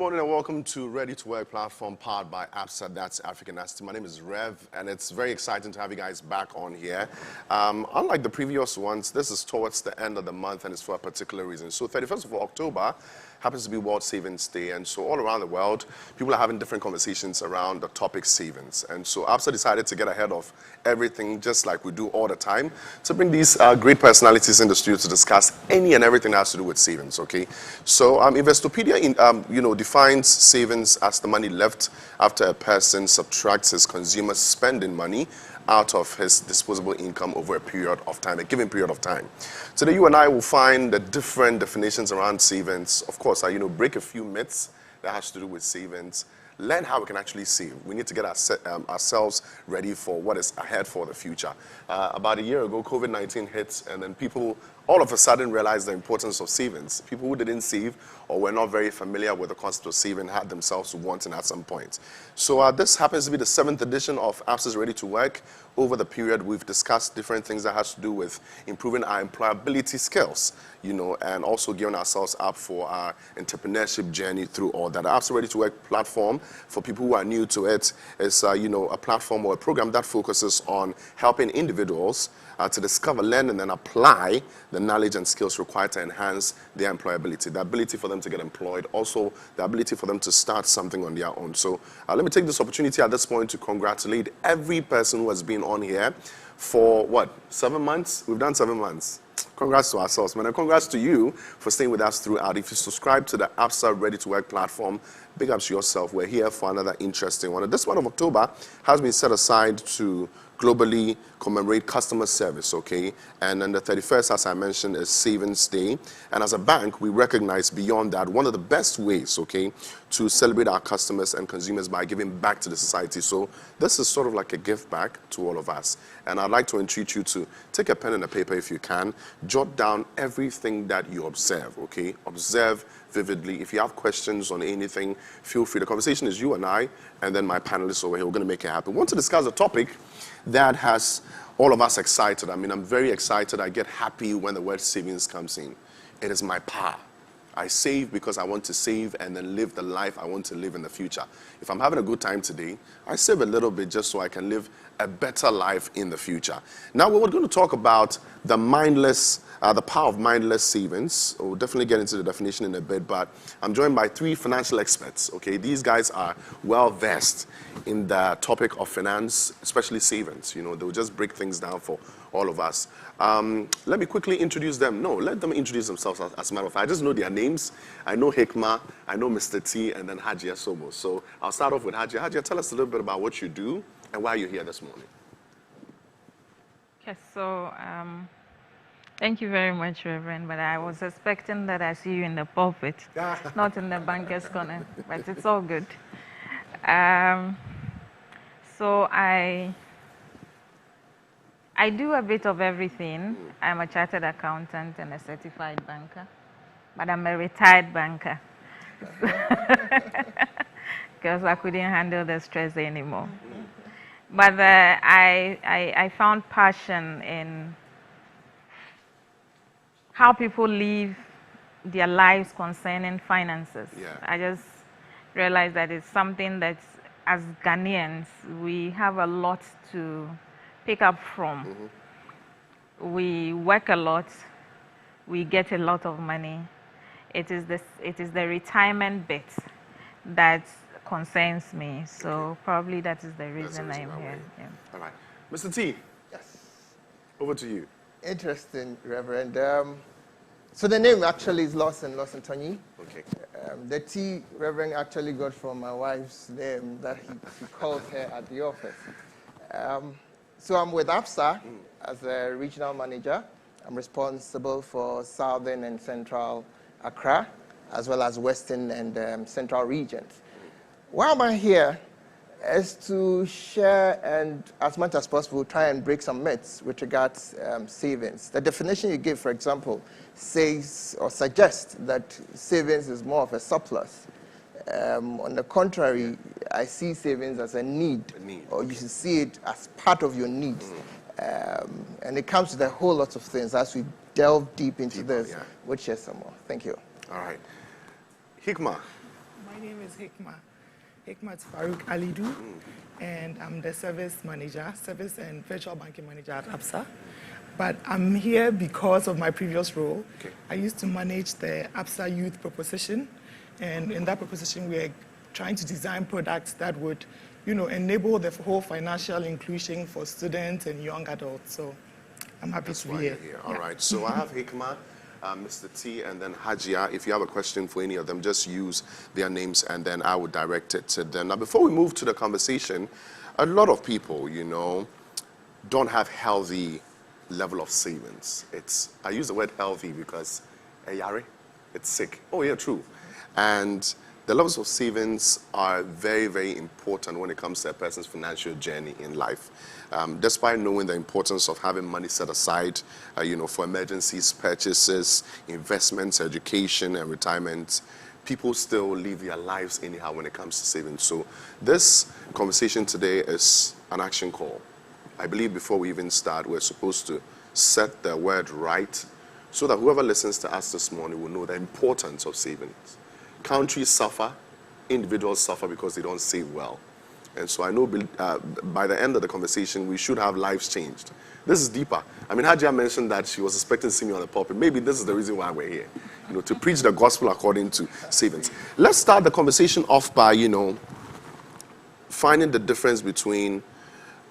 morning and welcome to Ready to Work platform powered by APSA, that's African Nasty. My name is Rev and it's very exciting to have you guys back on here. Unlike the previous ones, this is towards the end of the month and it's for a particular reason. So 31st of October happens to be World Savings Day, and so all around the world, people are having different conversations around the topic savings. And so APSA decided to get ahead of everything, just like we do all the time, to bring these great personalities in the studio to discuss any and everything that has to do with savings, okay? So Investopedia defines savings as the money left after a person subtracts his consumer spending money out of his disposable income over a period of time, a given period of time. Today, you and I will find the different definitions around savings. Of course, break a few myths that has to do with savings, learn how we can actually save. We need to get ourselves ready for what is ahead for the future. About a year ago, COVID-19 hit, and then people all of a sudden realized the importance of savings. People who didn't save or were not very familiar with the concept of saving had themselves wanting at some point. So this happens to be the 7th edition of APSA's Ready to Work. Over the period, we've discussed different things that has to do with improving our employability skills, and also gearing ourselves up for our entrepreneurship journey through all that. APSA Ready to Work platform, for people who are new to it, is a platform or a program that focuses on helping individuals to discover, learn, and then apply the knowledge and skills required to enhance their employability, the ability for them to get employed, also the ability for them to start something on their own. So let me take this opportunity at this point to congratulate every person who has been on here for, 7 months? We've done 7 months. Congrats to ourselves, man, and congrats to you for staying with us throughout. If you subscribe to the APSA Ready to Work platform, big ups to yourself. We're here for another interesting one. And this month of October has been set aside to globally commemorate customer service, okay? And then the 31st, as I mentioned, is Savings Day. And as a bank, we recognize beyond that one of the best ways, okay, to celebrate our customers and consumers by giving back to the society. So this is sort of like a gift back to all of us. And I'd like to entreat you to take a pen and a paper if you can, jot down everything that you observe, okay? Observe vividly. If you have questions on anything, feel free. The conversation is you and I, and then my panelists over here. We're going to make it happen. We want to discuss a topic that has all of us excited. I'm very excited. I get happy when the word savings comes in. It is my power. I save because I want to save and then live the life I want to live in the future. If I'm having a good time today, I save a little bit just so I can live a better life in the future. Now, we're going to talk about the power of mindless savings. We'll definitely get into the definition in a bit, but I'm joined by 3 financial experts, okay? These guys are well-versed in the topic of finance, especially savings. They'll just break things down for all of us. Let me quickly introduce them. No, let them introduce themselves as a matter of fact. I just know their names. I know Hikma, I know Mr. T, and then Hajia Sobo. So I'll start off with Hajia. Hajia, tell us a little bit about what you do and why you're here this morning. Yes, so thank you very much, Reverend, but I was expecting that I see you in the pulpit, not in the banker's corner, but it's all good. So I do a bit of everything. I'm a chartered accountant and a certified banker, but I'm a retired banker because I couldn't handle the stress anymore. But I found passion in how people live their lives concerning finances. Yeah. I just realized that it's something that, as Ghanaians, we have a lot to pick up from. We work a lot, we get a lot of money. It is the retirement bit that concerns me. So probably that is the reason I'm here. Yeah. All right. Mr. T. Yes. Over to you. Interesting, Reverend. So the name actually is Lawson Tony. Okay. The T, Reverend, actually got from my wife's name that he called her at the office. So I'm with APSA as a regional manager. I'm responsible for Southern and Central Accra, as well as Western and Central regions. Why am I here is to share and, as much as possible, try and break some myths with regards savings. The definition you give, for example, says or suggests that savings is more of a surplus. On the contrary, I see savings as a need, or you should see it as part of your needs. And it comes with a whole lot of things as we delve deep into this. We'll share some more. Thank you. All right. Hikma. My My name is Hikmat Farouk Alidu, and I'm the service and virtual banking manager at ABSA. But I'm here because of my previous role. Okay. I used to manage the ABSA Youth Proposition, and in that proposition, we're trying to design products that would, enable the whole financial inclusion for students and young adults. So I'm happy to be here. All right. So I have Hikma, Mr. T, and then Hajia. If you have a question for any of them, just use their names, and then I would direct it to them. Now, before we move to the conversation, a lot of people, don't have healthy level of savings. I use the word healthy because, it's sick. Oh, yeah, true. And the levels of savings are very, very important when it comes to a person's financial journey in life. Despite knowing the importance of having money set aside, for emergencies, purchases, investments, education, and retirement, people still live their lives anyhow when it comes to savings. So this conversation today is an action call. I believe before we even start, we're supposed to set the word right so that whoever listens to us this morning will know the importance of savings. Countries suffer, individuals suffer because they don't save well. And so I know by the end of the conversation, we should have lives changed. This is deeper. I mean, Hajia mentioned that she was expecting to see me on the pulpit. Maybe this is the reason why we're here, to preach the gospel according to savings. Let's start the conversation off by, finding the difference between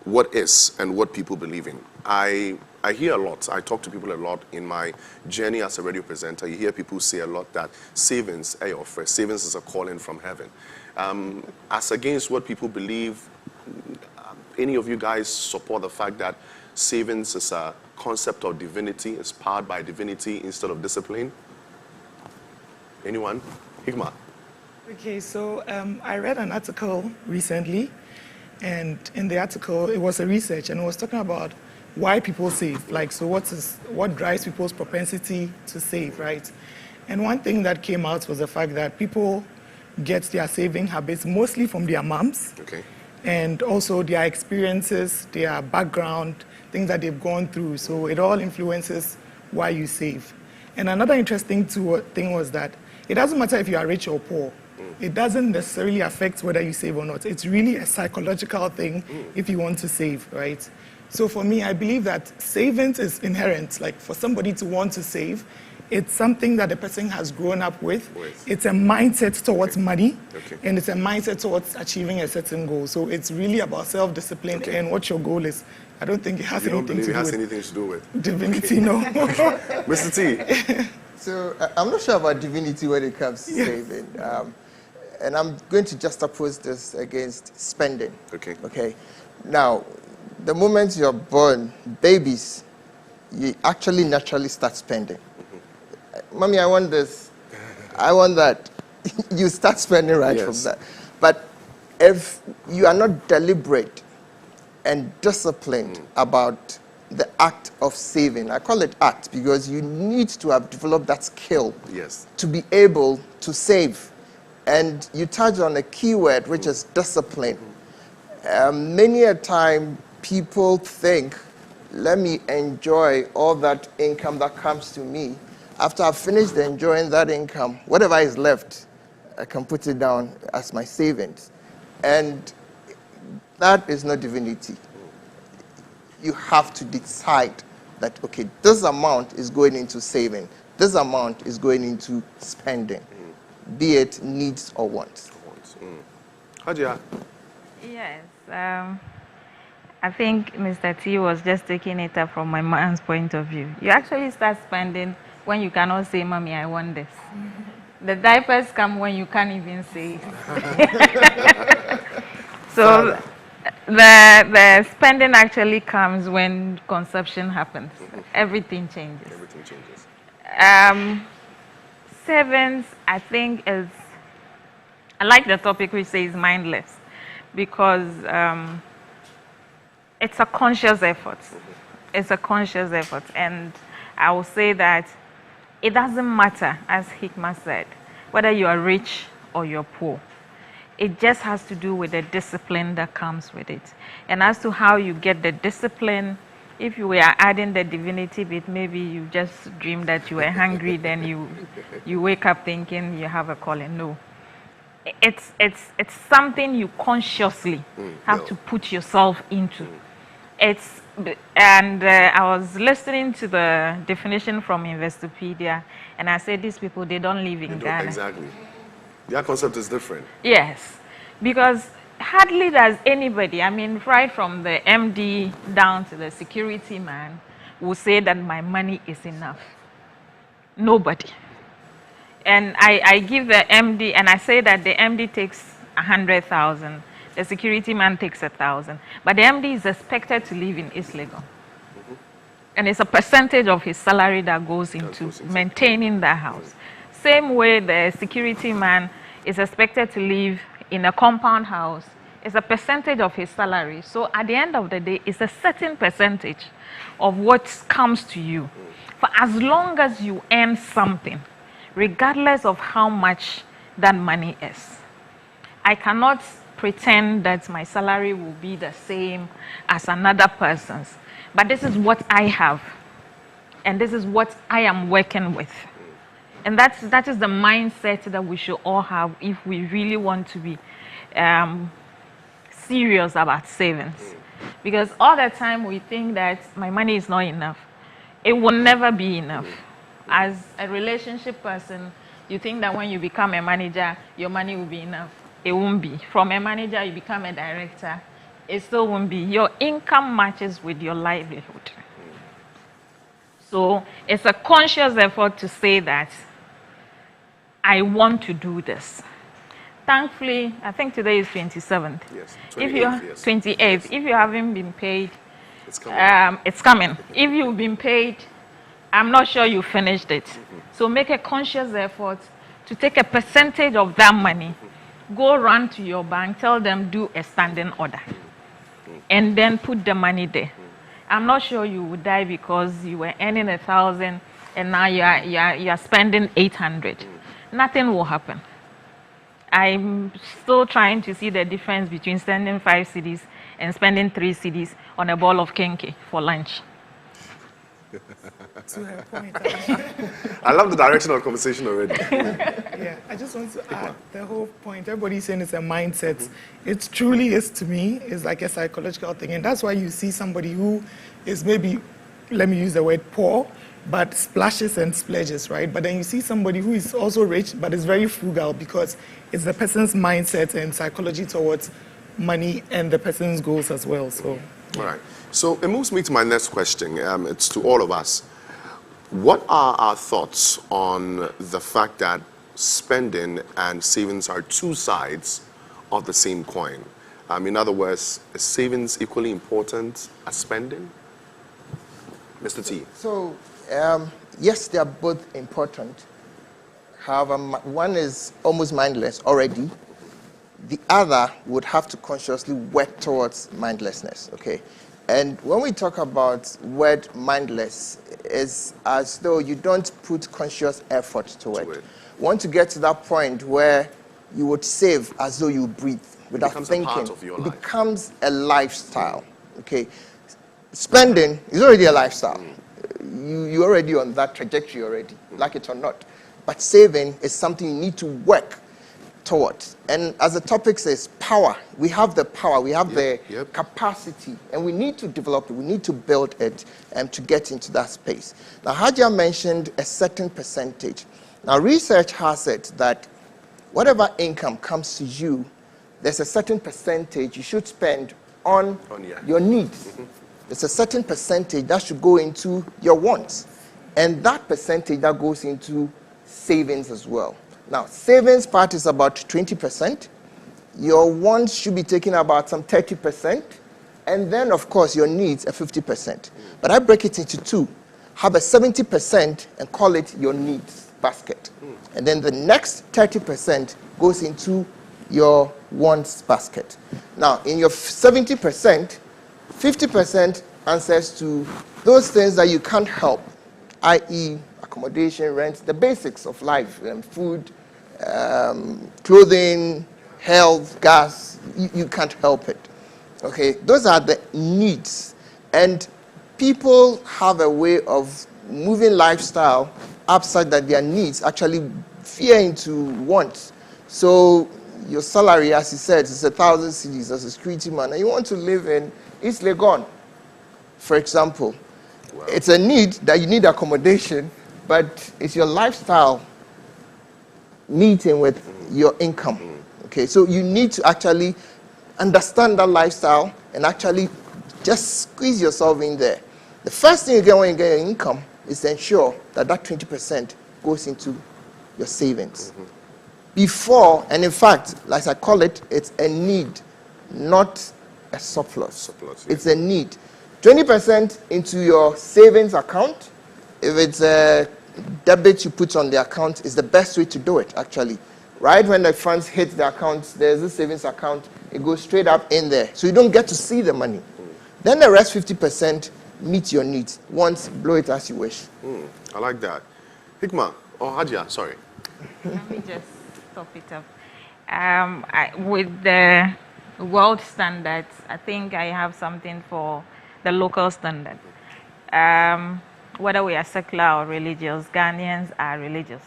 what is and what people believe in. I hear a lot. I talk to people a lot in my journey as a radio presenter. You hear people say a lot that savings is a calling from heaven. As against what people believe, any of you guys support the fact that savings is a concept of divinity, it's powered by divinity instead of discipline? Anyone? Hikma? Okay, so I read an article recently, and in the article, it was a research, and it was talking about why people save. So what drives people's propensity to save, right? And one thing that came out was the fact that people get their saving habits mostly from their moms. Okay. And also their experiences, their background, things that they've gone through. So it all influences why you save. And another interesting thing was that it doesn't matter if you are rich or poor. It doesn't necessarily affect whether you save or not. It's really a psychological thing if you want to save, right? So for me, I believe that savings is inherent. For somebody to want to save, it's something that the person has grown up with. It's a mindset towards money, and it's a mindset towards achieving a certain goal. So it's really about self-discipline and what your goal is. I don't think it has anything to do with divinity, no. Mr. T. So I'm not sure about divinity when it comes to saving. And I'm going to juxtapose this against spending. Okay. Now, the moment you're born, babies, you actually naturally start spending. Mommy, I want this. I want that. You start spending from that. But if you are not deliberate and disciplined about the act of saving, I call it act because you need to have developed that skill to be able to save. And you touch on a key word, which is discipline. Many a time, people think, let me enjoy all that income that comes to me. After I've finished enjoying that income, whatever is left, I can put it down as my savings. And that is not divinity. You have to decide that, okay, this amount is going into saving. This amount is going into spending, be it needs or wants. Hajia? Yes. I think Mr. T was just taking it up from my man's point of view. You actually start spending when you cannot say, Mommy, I want this. The diapers come when you can't even say it. So the spending actually comes when consumption happens. Everything changes. Savings, I think, I like the topic which says mindless, because it's a conscious effort. It's a conscious effort. And I will say that it doesn't matter, as Hikma said, whether you are rich or you're poor. It just has to do with the discipline that comes with it. And as to how you get the discipline, if you were adding the divinity bit, maybe you just dreamed that you were hungry, then you wake up thinking you have a calling. No. it's something you consciously have to put yourself into. I was listening to the definition from Investopedia, and I said these people, they don't live in Ghana. Exactly. Their concept is different. Yes, because hardly does anybody, I mean, right from the MD down to the security man, will say that my money is enough. Nobody. And I give the MD, and I say that the MD takes 100,000, the security man takes 1,000, but the MD is expected to live in East Legon. And it's a percentage of his salary that goes into maintaining that house. Same way the security man is expected to live in a compound house. It's a percentage of his salary. So at the end of the day, it's a certain percentage of what comes to you. For as long as you earn something, regardless of how much that money is. I cannot pretend that my salary will be the same as another person's. But this is what I have. And this is what I am working with. And that is the mindset that we should all have if we really want to be serious about savings. Because all the time we think that my money is not enough. It will never be enough. As a relationship person, you think that when you become a manager, your money will be enough. It won't be. From a manager, you become a director. It still won't be. Your income matches with your livelihood. So it's a conscious effort to say that I want to do this. Thankfully, I think today is 27th. Yes, 28th. Yes. If you haven't been paid, it's coming. It's coming. If you've been paid, I'm not sure you finished it. So make a conscious effort to take a percentage of that money, go run to your bank, tell them do a standing order, and then put the money there. I'm not sure you would die because you were earning 1,000 and now you are spending 800. Nothing will happen. I'm still trying to see the difference between spending 5 cedis and spending 3 cedis on a bowl of kenke for lunch. To her point, I love the direction of the conversation already. yeah, I just want to add the whole point. Everybody's saying it's a mindset. It truly is, to me, it's like a psychological thing. And that's why you see somebody who is maybe, let me use the word poor, but splashes and splurges, right? But then you see somebody who is also rich, but is very frugal because it's the person's mindset and psychology towards money and the person's goals as well. So, all right. So it moves me to my next question. It's to all of us. What are our thoughts on the fact that spending and savings are two sides of the same coin? In other words, is savings equally important as spending? Mr. T. So, yes, they are both important. However, one is almost mindless already. The other would have to consciously work towards mindlessness, okay? And when we talk about word mindless, it's as though you don't put conscious effort to it. You want to get to that point where you would save as though you breathe without thinking. A part of your life. It becomes a lifestyle, okay? Spending is already a lifestyle. You're already on that trajectory already, like it or not. But saving is something you need to work towards. And as the topic says, power. We have the power, we have the capacity, and we need to develop it, we need to build it to get into that space. Now, Hadia mentioned a certain percentage. Now, research has it that whatever income comes to you, there's a certain percentage you should spend on your needs. There's a certain percentage that should go into your wants. And that percentage that goes into savings as well. Now, savings part is about 20%. Your wants should be taking about some 30%. And then, of course, your needs are 50%. But I break it into two. Have a 70% and call it your needs basket. And then the next 30% goes into your wants basket. Now, in your 70%, 50% answers to those things that you can't help, i.e., accommodation, rent, the basics of life, food, clothing, health, gas, you can't help it. Okay, those are the needs. And people have a way of moving lifestyle upside that their needs actually veer into wants. So your salary, as you said, is 1,000 cedis as a security man, and you want to live in East Legon, for example. Wow. It's a need that you need accommodation, but it's your lifestyle meeting with your income. Okay, so you need to actually understand that lifestyle and actually just squeeze yourself in there. The first thing you get when you get your income is to ensure that that 20% goes into your savings. Before, and in fact, like I call it, it's a need, not a surplus. Yeah. It's a need. 20% into your savings account. If it's a debit you put on the account, is the best way to do it, actually. Right when the funds hit the account, there's a savings account, it goes straight up in there. So you don't get to see the money. Then the rest 50%, meet your needs. Once, blow it as you wish. I like that. Hikma, or Hajia, sorry. Let me just top it up. With the world standards, I think I have something for the local standard. Whether we are secular or religious, Ghanaians are religious.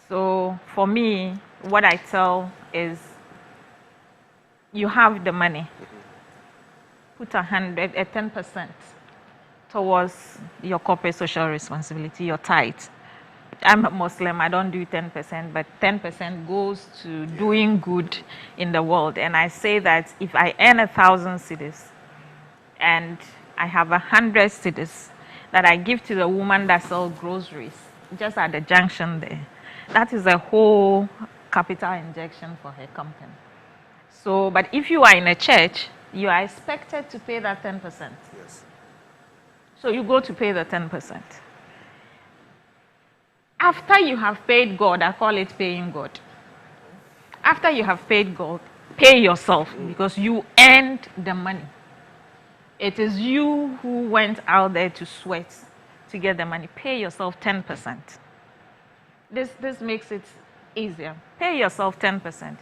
So for me, what I tell is, you have the money, put 10% towards your corporate social responsibility, your tithe. I'm a Muslim, I don't do 10%, but 10% goes to doing good in the world. And I say that if I earn 1,000 cedis and I have 100 cedis that I give to the woman that sells groceries, just at the junction there, that is a whole capital injection for her company. So, but if you are in a church, you are expected to pay that 10%. Yes. So you go to pay the 10%. After you have paid God, I call it paying God. After you have paid God, pay yourself, because you earned the money. It is you who went out there to sweat to get the money. Pay yourself 10%. This makes it easier. Pay yourself 10%.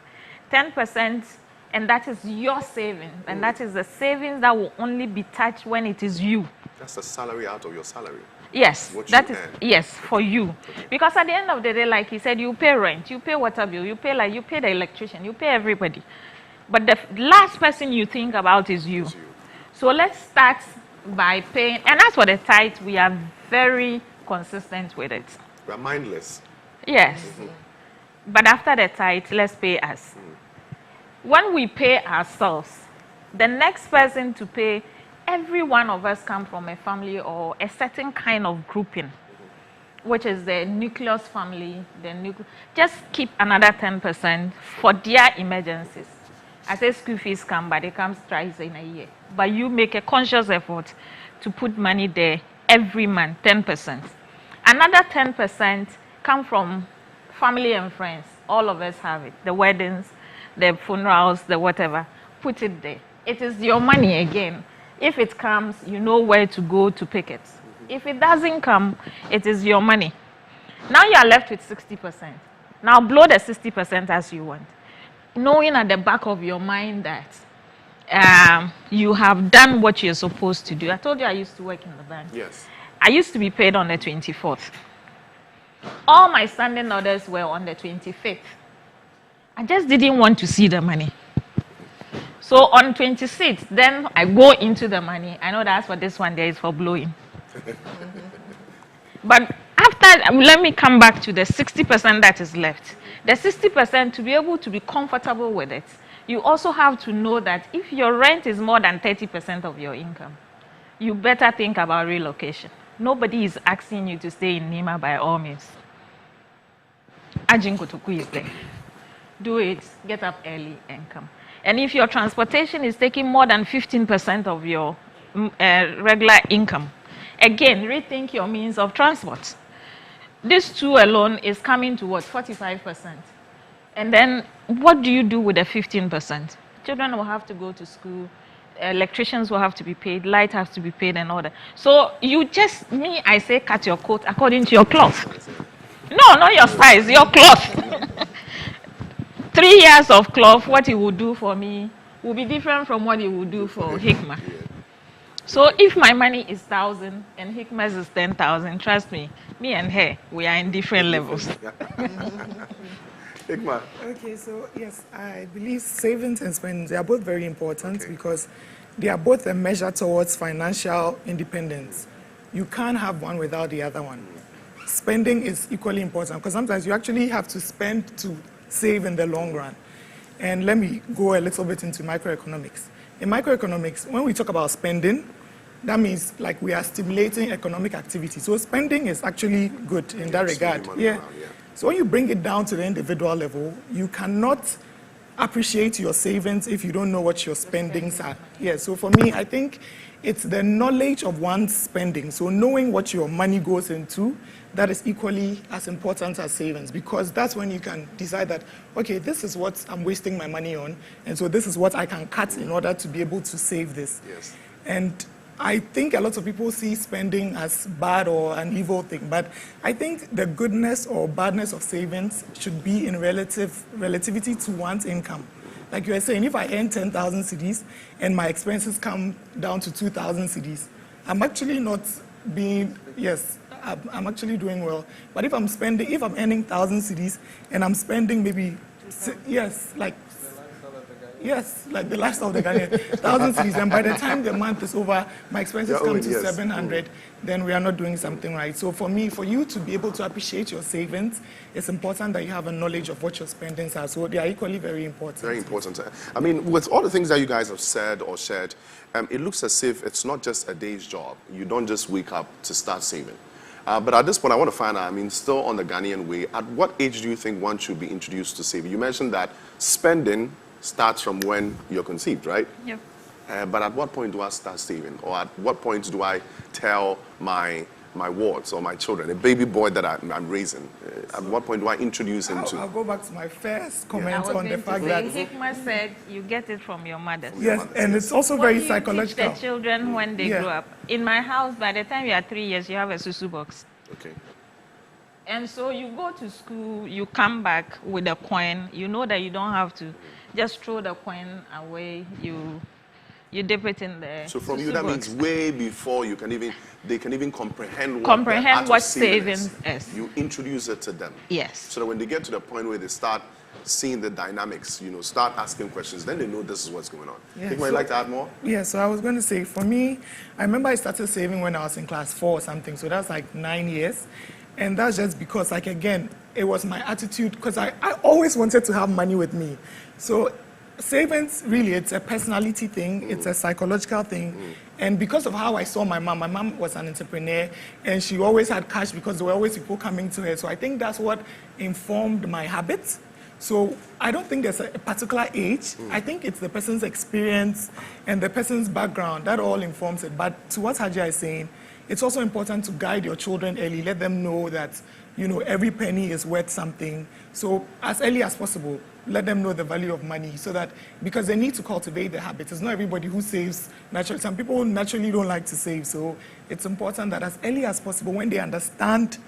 10%, and that is your saving. And that is the savings that will only be touched when it is you. That's the salary out of your salary. Yes, that is, earn. yes, for you. Okay. Because at the end of the day, like he said, you pay rent, you pay water bill, you pay the electrician, you pay everybody. But the last person you think about is you. So let's start by paying, and as for the tithe, we are very consistent with it. We are mindless. Yes. But after the tithe, let's pay us. When we pay ourselves, the next person to pay, every one of us come from a family or a certain kind of grouping, which is the nucleus family. Just keep another 10% for their emergencies. I say school fees come, but it comes twice in a year. But you make a conscious effort to put money there every month, 10%. Another 10% come from family and friends. All of us have it. The weddings, the funerals, the whatever. Put it there. It is your money again. If it comes, you know where to go to pick it. If it doesn't come, it is your money. Now you are left with 60%. Now blow the 60% as you want, knowing at the back of your mind that you have done what you're supposed to do. I told you I used to work in the bank. Yes. I used to be paid on the 24th. All my standing orders were on the 25th. I just didn't want to see the money. So on 26th, then I go into the money. I know that's what this one there is for blowing. But after, let me come back to the 60% that is left. The 60%, to be able to be comfortable with it, you also have to know that if your rent is more than 30% of your income, you better think about relocation. Nobody is asking you to stay in Nima by all means. Ajin Kotoku is there. Do it, get up early and come. And if your transportation is taking more than 15% of your regular income, again, rethink your means of transport. This two alone is coming to what, 45%. And then what do you do with the 15%? Children will have to go to school, electricians will have to be paid, light has to be paid and all that. So you just, I say cut your coat according to your cloth. No, not your size, your cloth. 3 years of cloth, what it will do for me will be different from what it will do for Hikma. So if my money is 1,000 and Hikma's is 10,000, trust me, me and her, we are in different levels. Ikma. Okay, so yes, I believe savings and spending, they are both very important Okay. because they are both a measure towards financial independence. You can't have one without the other one. Spending is equally important because sometimes you actually have to spend to save in the long run. And let me go a little bit into microeconomics. In microeconomics, when we talk about spending, that means like we are stimulating economic activity. So spending is actually good in that regard. Around, yeah. So when you bring it down to the individual level, you cannot appreciate your savings if you don't know what your spendings are. Yeah, so for me, I think it's the knowledge of one's spending. So knowing what your money goes into, that is equally as important as savings because that's when you can decide that, okay, this is what I'm wasting my money on, and so this is what I can cut in order to be able to save this. Yes. And I think a lot of people see spending as bad or an evil thing, but I think the goodness or badness of savings should be in relativity to one's income. Like you were saying, if I earn 10,000 cedis and my expenses come down to 2,000 cedis, I'm actually not being, yes, I'm actually doing well. But if I'm earning 1,000 cedis and I'm spending maybe, yes, like the lifestyle of the Ghanaian, 1,000 cedis, and by the time the month is over, my expenses come to 700, then we are not doing something right. So for me, for you to be able to appreciate your savings, it's important that you have a knowledge of what your spendings are. So they are equally very important. Very important. I mean, with all the things that you guys have said or shared, it looks as if it's not just a day's job. You don't just wake up to start saving. But at this point, I want to find out, I mean, still on the Ghanaian way, at what age do you think one should be introduced to saving? You mentioned that spending starts from when you're conceived, right? Yep. But at what point do I start saving? Or at what point do I tell my wards or my children, a baby boy that I'm raising, at what point do I introduce him to? I'll go back to my first comment I was on the going to fact say, that... Hikma said you get it from your mother. Yes, and it's also What very do you psychological. teach the children when they Yeah. grow up? In my house, by the time you are 3 years, you have a susu box. Okay. And so you go to school, you come back with a coin. You know that you don't have to just throw the coin away. You dip it in there. So from you, that means way before they can even comprehend what savings is. You introduce it to them. Yes. So that when they get to the point where they start seeing the dynamics, start asking questions, then they know this is what's going on. Yeah, Think you'd like to add more? Yeah, so I was going to say, for me, I remember I started saving when I was in class 4 or something, so that's like 9 years. And that's just because, like, again, it was my attitude, because I always wanted to have money with me. So savings, really, it's a personality thing, it's a psychological thing. And because of how I saw my mom was an entrepreneur, and she always had cash because there were always people coming to her. So I think that's what informed my habits. So I don't think there's a particular age. I think it's the person's experience and the person's background. That all informs it. But to what Hajia is saying, it's also important to guide your children early. Let them know that, every penny is worth something. So as early as possible, let them know the value of money so that, because they need to cultivate the habit. It's not everybody who saves naturally. Some people naturally don't like to save. So it's important that as early as possible, when they understand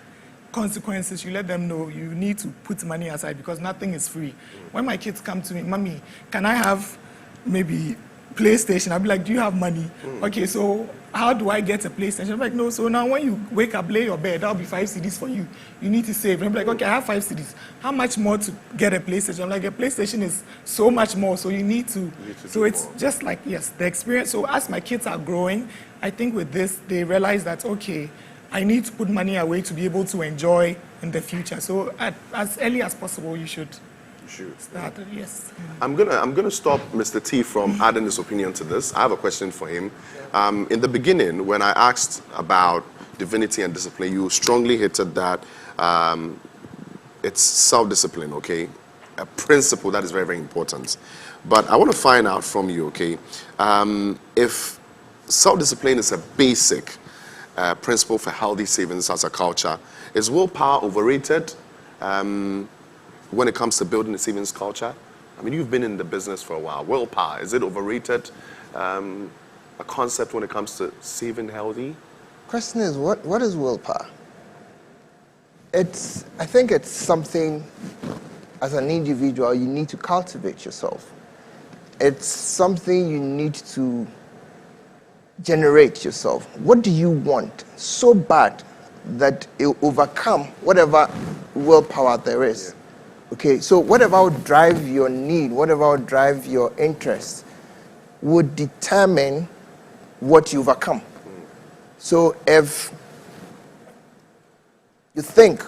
consequences, you let them know you need to put money aside because nothing is free. When my kids come to me, Mommy, can I have maybe PlayStation? I'll be like, do you have money? Okay, so how do I get a PlayStation? I'm like, no, so now when you wake up, lay your bed, that'll be 5 CDs for you. You need to save. And I'm like, okay, I have 5 CDs. How much more to get a PlayStation? I'm like, a PlayStation is so much more, so you need to so it's more. Just like, yes, the experience. So as my kids are growing, I think with this, they realize that, okay, I need to put money away to be able to enjoy in the future. So as early as possible, you should start. Yes. I'm gonna stop Mr. T from adding his opinion to this. I have a question for him. In the beginning, when I asked about divinity and discipline, you strongly hinted that it's self-discipline, okay? A principle that is very, very important. But I want to find out from you, okay, if self-discipline is a basic principle for healthy savings as a culture, is willpower overrated when it comes to building a savings culture? I mean, you've been in the business for a while. Willpower, is it overrated? A concept when it comes to saving healthy? Question is, what is willpower? I think it's something, as an individual, you need to cultivate yourself. It's something you need to generate yourself. What do you want so bad that it will overcome whatever willpower there is? Okay, so whatever would drive your need, whatever would drive your interest, would determine what you overcome. So if you think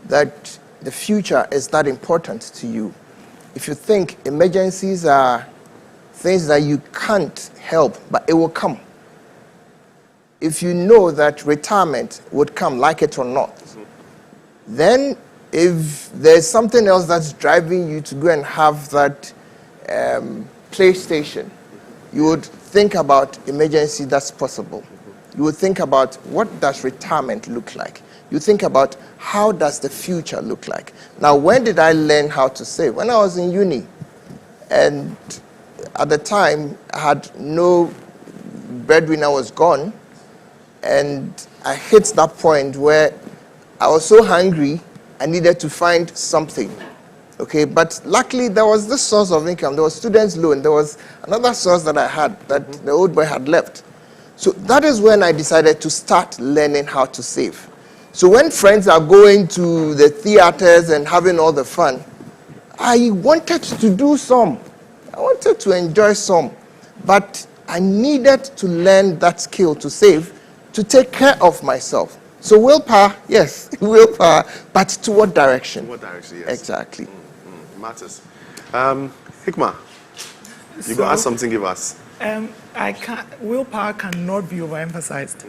that the future is that important to you, if you think emergencies are things that you can't help, but it will come, if you know that retirement would come, like it or not, then if there's something else that's driving you to go and have that PlayStation, you would think about emergency that's possible. You would think about what does retirement look like. You think about how does the future look like. Now, when did I learn how to save? When I was in uni. And at the time, I had no breadwinner, was gone. And I hit that point where I was so hungry, I needed to find something. Okay, but luckily there was this source of income. There was students' loan. There was another source that I had that the old boy had left. So that is when I decided to start learning how to save. So when friends are going to the theaters and having all the fun, I wanted to do some. I wanted to enjoy some. But I needed to learn that skill to save, to take care of myself. So willpower, yes, willpower, but to what direction? What direction, yes. Exactly. Matters. Hikma, you got something to give us. Willpower cannot be overemphasized.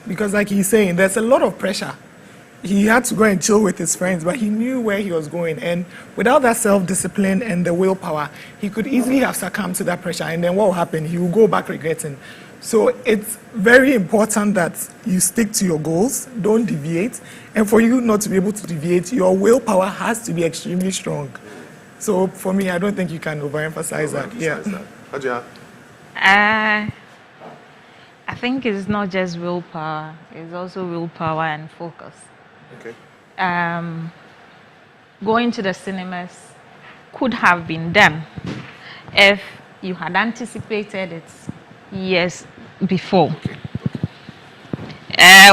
Because like he's saying, there's a lot of pressure. He had to go and chill with his friends, but he knew where he was going. And without that self-discipline and the willpower, he could easily have succumbed to that pressure. And then what will happen? He will go back regretting. So it's very important that you stick to your goals, don't deviate. And for you not to be able to deviate, your willpower has to be extremely strong. So for me, I don't think you can overemphasize that. Yeah. Ajia? I think it's not just willpower, it's also willpower and focus. Okay. Going to the cinemas could have been done if you had anticipated it years before.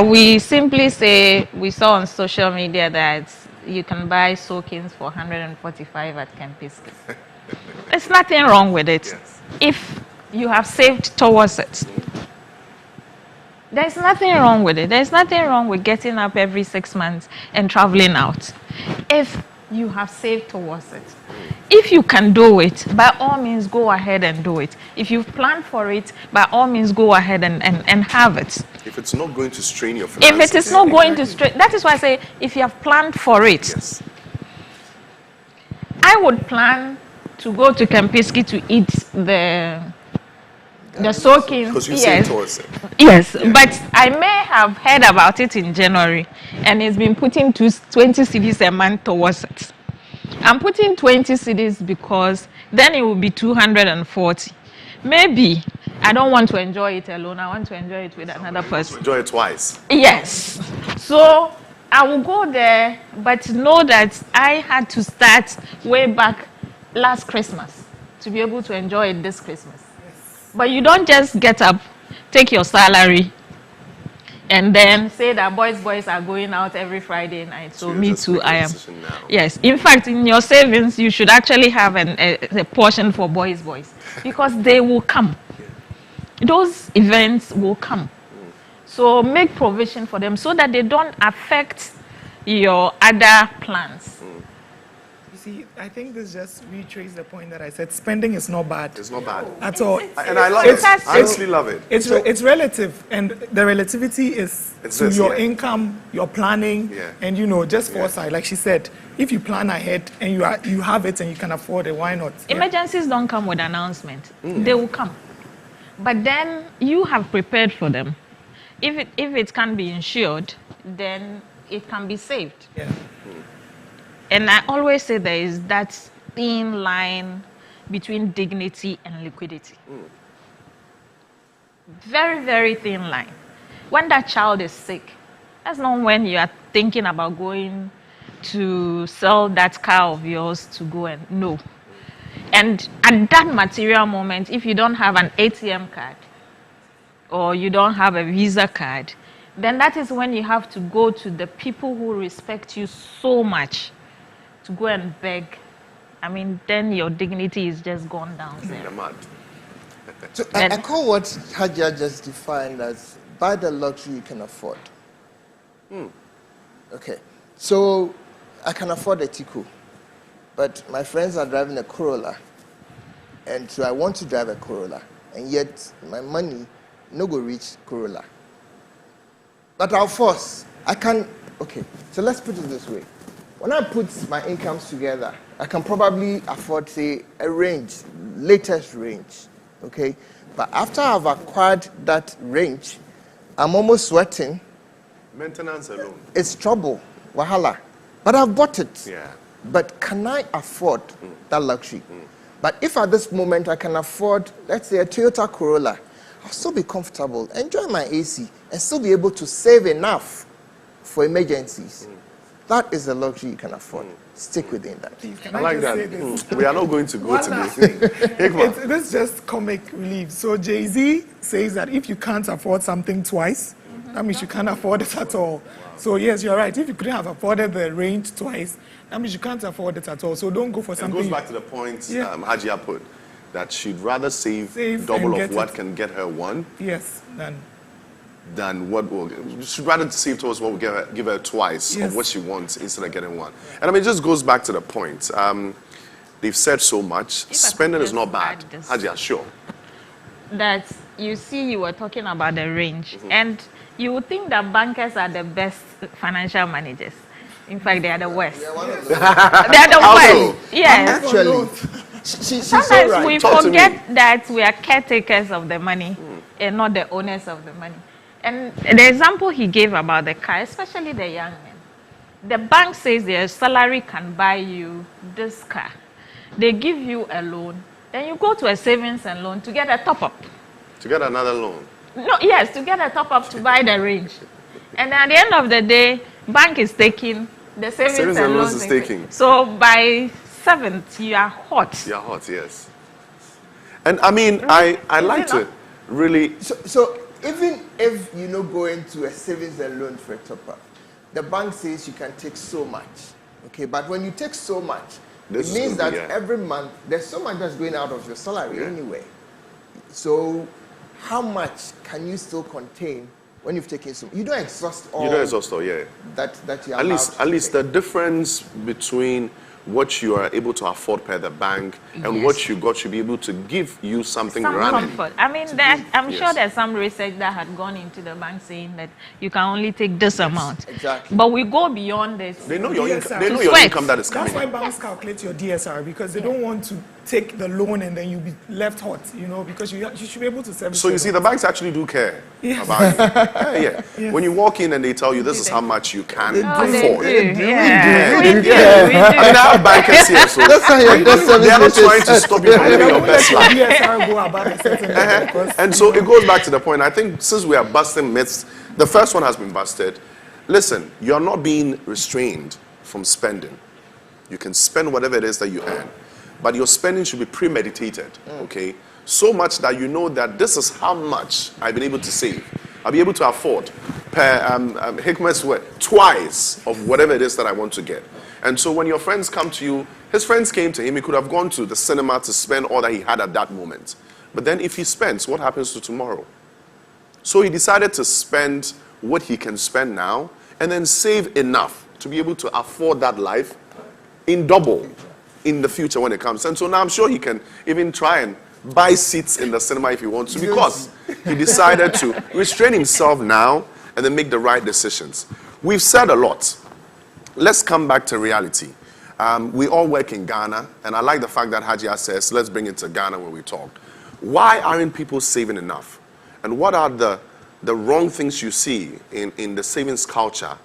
We simply say, we saw on social media that you can buy soakings for 145 at Kempiski. There's nothing wrong with it. Yes. If you have saved towards it. There's nothing wrong with it. There's nothing wrong with getting up every 6 months and traveling out. If you have saved towards it. If you can do it, by all means, go ahead and do it. If you've planned for it, by all means, go ahead and have it. If it's not going to strain your finances. If it is not going to strain, that is why I say, if you have planned for it. Yes. I would plan to go to Kempiski to eat the soaking. Because you saved towards it. Yes, yeah. But I may have heard about it in January, and it's been putting 20 cedis a month towards it. I'm putting 20 cedis because then it will be 240. Maybe I don't want to enjoy it alone. I want to enjoy it with another person. Enjoy it twice. Yes. So I will go there, but know that I had to start way back last Christmas to be able to enjoy it this Christmas. But you don't just get up, take your salary, and then say that boys are going out every Friday night. So me too, I am. Yes. In fact, in your savings, you should actually have a portion for boys, because they will come. Those events will come. So make provision for them so that they don't affect your other plans. See, I think this just reiterates the point that I said. Spending is not bad. It's not bad. At all. And I love it. I honestly love it. It's relative, and the relativity is to your income, your planning, and just foresight. Like she said, if you plan ahead and you have it and you can afford it, why not? Emergencies don't come with announcement. They will come. But then you have prepared for them. If it can be insured, then it can be saved. Yeah. And I always say there is that thin line between dignity and liquidity. Very, very thin line. When that child is sick, that's not when you are thinking about going to sell that car of yours to go and no. And at that material moment, if you don't have an ATM card or you don't have a Visa card, then that is when you have to go to the people who respect you so much to go and beg, I mean, then your dignity is just gone down In the there. mud. So I call what Hajia just defined as buy the luxury you can afford. Okay, so I can afford a Tico, but my friends are driving a Corolla, and so I want to drive a Corolla, and yet my money no go reach Corolla. But I'll force. I can. Okay, so let's put it this way. When I put my incomes together, I can probably afford, say, a range, latest range, okay? But after I've acquired that range, I'm almost sweating. Maintenance alone. It's trouble, wahala. But I've bought it. Yeah. But can I afford that luxury? But if at this moment I can afford, let's say, a Toyota Corolla, I'll still be comfortable, enjoy my AC, and still be able to save enough for emergencies. That is the luxury you can afford. Stick within that. Please, can I like just that. say this? We are not going to go One to last this. thing. Hikma. This is just comic relief. So Jay-Z says that if you can't afford something twice, that means you can't afford it at all. So yes, you're right. If you couldn't have afforded the range twice, that means you can't afford it at all. So don't go for It something. goes back to the point Hajia put, that she'd rather save Save double and of get what it. can get her one Yes, then. than what will. She'd rather save towards what will give her twice Yes. of what she wants instead of getting one. And I mean, it just goes back to the point. They've said so much. I Spending could is not just bad. add this. Hajia, sure. That you see, you were talking about the range, and you would think that bankers are the best financial managers. In fact, they are the worst. They are the Also, worst. Yes. Actually, she's so Sometimes right. we Talk to me. forget that we are caretakers of the money and not the owners of the money. And the example he gave about the car, especially the young men, the bank says their salary can buy you this car. They give you a loan, then you go to a savings and loan to get a top up. To get another loan. No, yes, to get a top up to buy the range. And at the end of the day, bank is taking the savings and loans is taking. So by 7th, you are hot. You're hot, yes. And I mean, I like to really. So even if you know go into a savings and loan for a top-up, the bank says you can take so much. Okay, but when you take so much, This it means is that good, yeah. every month there's so much that's going out of your salary Yeah. anyway. So how much can you still contain when you've taken so? You don't exhaust all. You know, it's also, yeah. that you're At allowed least, to at least take. the difference between what you are able to afford per the bank and Yes. what you got should be able to give you something Some running. comfort. I mean, I'm sure Yes. there's some research that had gone into the bank saying that you can only take this amount. Exactly. But we go beyond this. They know your Yes, income. sir. They know your Sweat. income that is That's coming. why banks calculate your DSR, because they don't want to take the loan and then you be left hot, because you should be able to service. So you your see, the banks actually do care Yes. about you. Yeah. Yes. When you walk in and they tell you this is how much you can Oh, they afford. do. I Yeah. They We do. do. Yeah. We mean, I do. have bankers here, so That's how your debt service they are not ratio trying is to set. stop you from living your best life. DSR go above a certain level. because, And so it goes back to the point. I think since we are busting myths, the first one has been busted. Listen, you're not being restrained from spending. You can spend whatever it is that you earn, but your spending should be premeditated, okay? So much that you know that this is how much I've been able to save. I'll be able to afford per Hikma's word, twice of whatever it is that I want to get. And so when your friends come to you, his friends came to him, he could have gone to the cinema to spend all that he had at that moment. But then if he spends, what happens to tomorrow? So he decided to spend what he can spend now and then save enough to be able to afford that life in double in the future when it comes. And so now I'm sure he can even try and buy seats in the cinema if he wants to, because he decided to restrain himself now and then make the right decisions. We've said a lot. Let's come back to reality. We all work in Ghana, and I like the fact that Hajia says, let's bring it to Ghana when we talk. Why aren't people saving enough? And what are the wrong things you see in the savings culture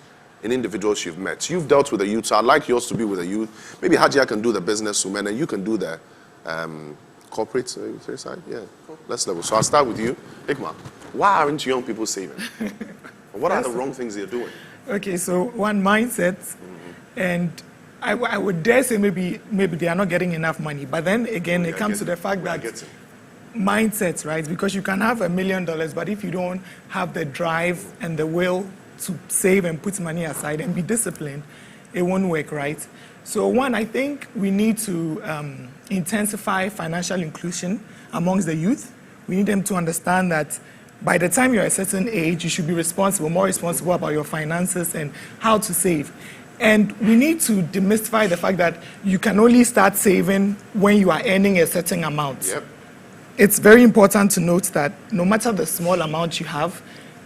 in individuals you've met? You've dealt with the youth, so I'd like yours to be with the youth. Maybe Hajia can do the businesswoman, and you can do the corporate side. Yeah, let's level. So I'll start with you. Hikma, why aren't young people saving? What are the wrong things they're doing? Okay, so one, mindset, and I would dare say maybe they are not getting enough money. But then again, it comes to the fact that mindsets, right? Because you can have $1 million, but if you don't have the drive and the will to save and put money aside and be disciplined, it won't work, right? So one, I think we need to intensify financial inclusion amongst the youth. We need them to understand that by the time you're a certain age, you should be responsible, more responsible about your finances and how to save. And we need to demystify the fact that you can only start saving when you are earning a certain amount. Yep. It's very important to note that no matter the small amount you have,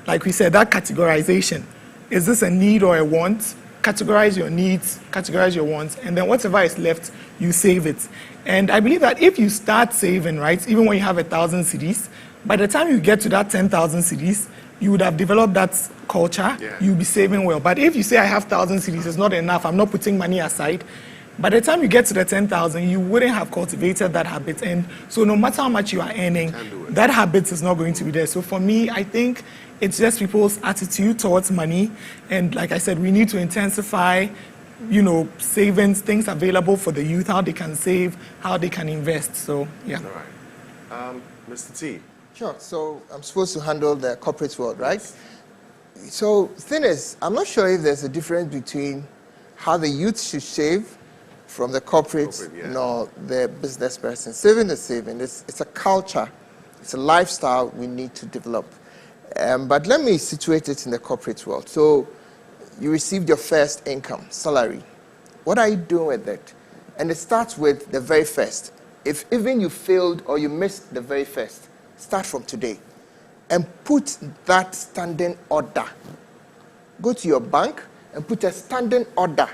like we said, that categorization, is this a need or a want? Categorize your needs, categorize your wants, and then whatever is left, you save it. And I believe that if you start saving, right, even when you have 1,000 cedis, by the time you get to that 10,000 cedis, you would have developed that culture, you'll be saving well. But if you say I have 1,000 cedis, it's not enough, I'm not putting money aside, by the time you get to the 10,000, you wouldn't have cultivated that habit. And so no matter how much you are earning, that habit is not going to be there. So for me, I think it's just people's attitude towards money. And like I said, we need to intensify, savings, things available for the youth, how they can save, how they can invest. So, yeah. All right. Mr. T. Sure. So I'm supposed to handle the corporate world, right? So the thing is, I'm not sure if there's a difference between how the youth should save from the corporate, nor the business person. Saving is saving. It's a culture. It's a lifestyle we need to develop. But let me situate it in the corporate world. So you received your first income, salary. What are you doing with it? And it starts with the very first. If even you failed or you missed the very first, start from today and put that standing order. Go to your bank and put a standing order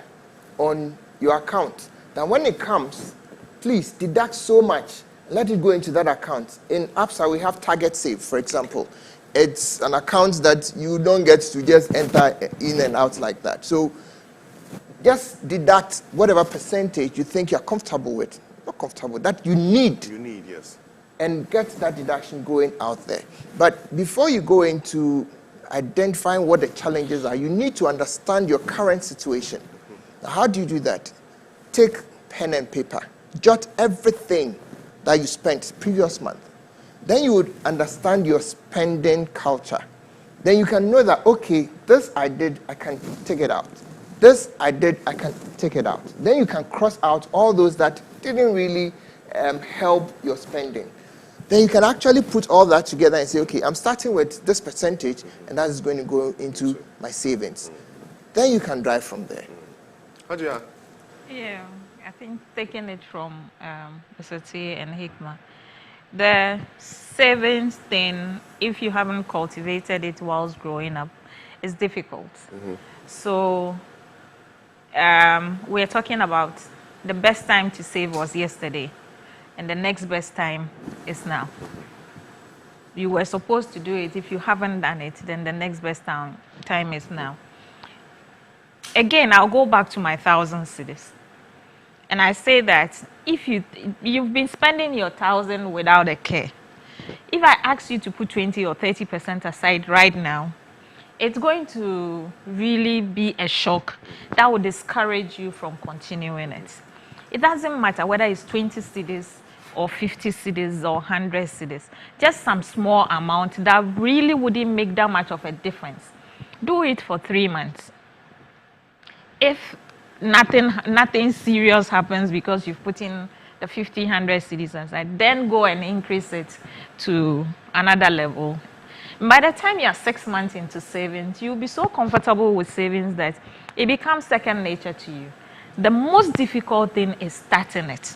on your account. Then when it comes, please deduct so much. Let it go into that account. In ABSA, we have Target Save, for example. It's an account that you don't get to just enter in and out like that. So just deduct whatever percentage you think you're comfortable with. Not comfortable, that you need. You need, yes. And get that deduction going out there. But before you go into identifying what the challenges are, you need to understand your current situation. Now, how do you do that? Take pen and paper. Jot everything that you spent previous month. Then you would understand your spending culture. Then you can know that, okay, this I did, I can take it out. This I did, I can take it out. Then you can cross out all those that didn't really help your spending. Then you can actually put all that together and say, okay, I'm starting with this percentage, and that is going to go into my savings. Then you can drive from there. Hadia? Yeah, I think taking it from Mr. T and Hikma, the savings thing, if you haven't cultivated it whilst growing up, is difficult. So we're talking about the best time to save was yesterday, and the next best time is now. You were supposed to do it. If you haven't done it, then the next best time is now. Again, I'll go back to my 1,000 cedis. And I say that if you've been spending your 1,000 without a care, if I ask you to put 20 or 30% aside right now, it's going to really be a shock that will discourage you from continuing it. It doesn't matter whether it's 20 cedis or 50 cedis or 100 cedis, just some small amount that really wouldn't make that much of a difference. Do it for 3 months. If nothing serious happens because you've put in the 50, 100 cedis aside, then go and increase it to another level. By the time you're 6 months into savings, you'll be so comfortable with savings that it becomes second nature to you. The most difficult thing is starting it.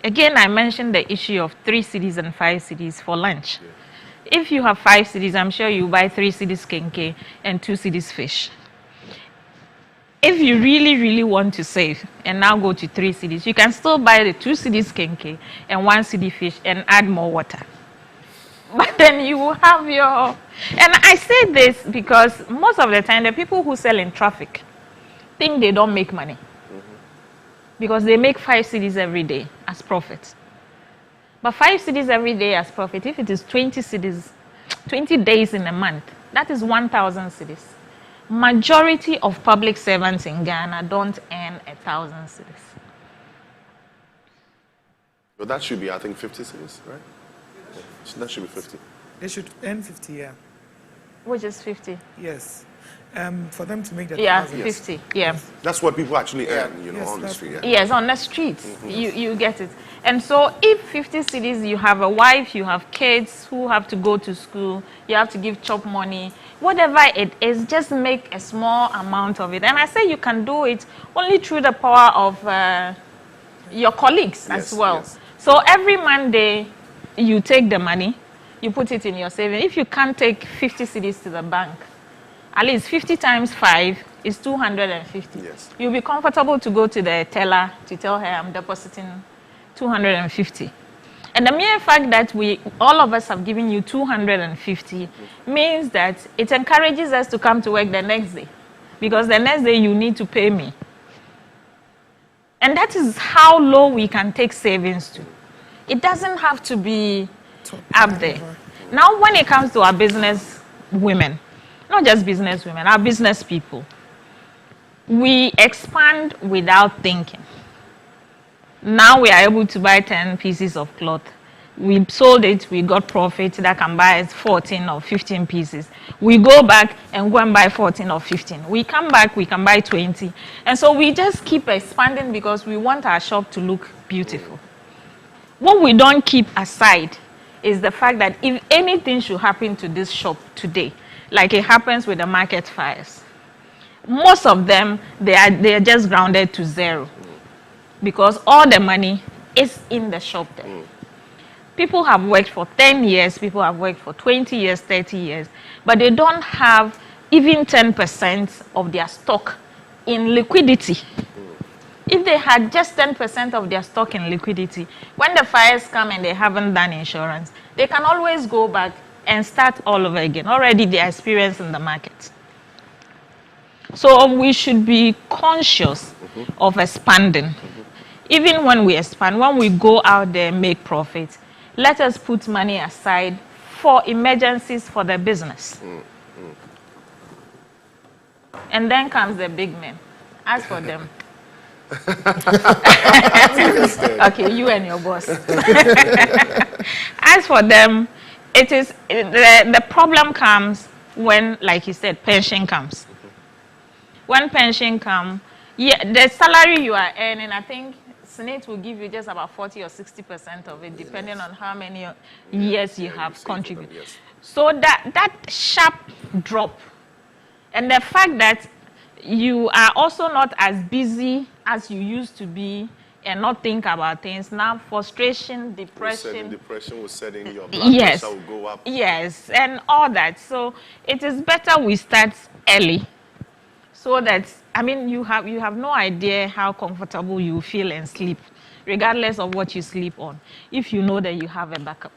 Again, I mentioned the issue of 3 cedis and 5 cedis for lunch. If you have 5 cedis, I'm sure you buy 3 cedis kenke and 2 cedis fish. If you really, really want to save and now go to 3 cedis, you can still buy the 2 cedis kenke and 1 cedi fish and add more water. But then you will have your... And I say this because most of the time, the people who sell in traffic think they don't make money. Because they make 5 cedis every day as profit. But 5 cedis every day as profit, if it is 20 cedis, 20 days in a month, that is 1,000 cedis. Majority of public servants in Ghana don't earn 1,000 cedis. But that should be, I think, 50 cedis, right? So that should be 50. They should earn 50, yeah. Which is 50? Yes. For them to make the Yeah, 1,000. 50. Yeah. That's what people actually earn, Yes, on the that's street. Yeah. Yes, on the streets, you get it. And so if 50 cities, you have a wife, you have kids who have to go to school, you have to give chop money, whatever it is, just make a small amount of it. And I say you can do it only through the power of your colleagues as well. Yes. So every Monday, you take the money, you put it in your savings. If you can't take 50 cities to the bank, at least 50 times 5 is 250. Yes. You'll be comfortable to go to the teller to tell her I'm depositing 250. And the mere fact that all of us have given you 250 means that it encourages us to come to work the next day, because the next day you need to pay me. And that is how low we can take savings to. It doesn't have to be up there. Now, when it comes to our business women, not just business women, our business people, we expand without thinking. Now we are able to buy 10 pieces of cloth. We sold it, we got profit that can buy 14 or 15 pieces. We go back and go and buy 14 or 15. We come back, we can buy 20. And so we just keep expanding because we want our shop to look beautiful. What we don't keep aside is the fact that if anything should happen to this shop today, like it happens with the market fires, most of them, they are just grounded to zero because all the money is in the shop there. People have worked for 10 years, people have worked for 20 years, 30 years, but they don't have even 10% of their stock in liquidity. If they had just 10% of their stock in liquidity, when the fires come and they haven't done insurance, they can always go back and start all over again. Already they are experienced in the market. So we should be conscious of expanding. Even when we expand, when we go out there and make profit, let us put money aside for emergencies for the business. And then comes the big men. As for them. Okay, you and your boss. As for them, it is the problem comes when, like you said, pension comes. When pension comes, the salary you are earning, I think Senate will give you just about 40 or 60% of it, depending on how many years you have contributed. Yes. So that sharp drop, and the fact that you are also not as busy as you used to be and not think about things. Now, frustration, depression. Depression will set in, your blood pressure will go up. Yes, and all that. So it is better we start early so that, I mean, you have no idea how comfortable you feel and sleep, regardless of what you sleep on, if you know that you have a backup.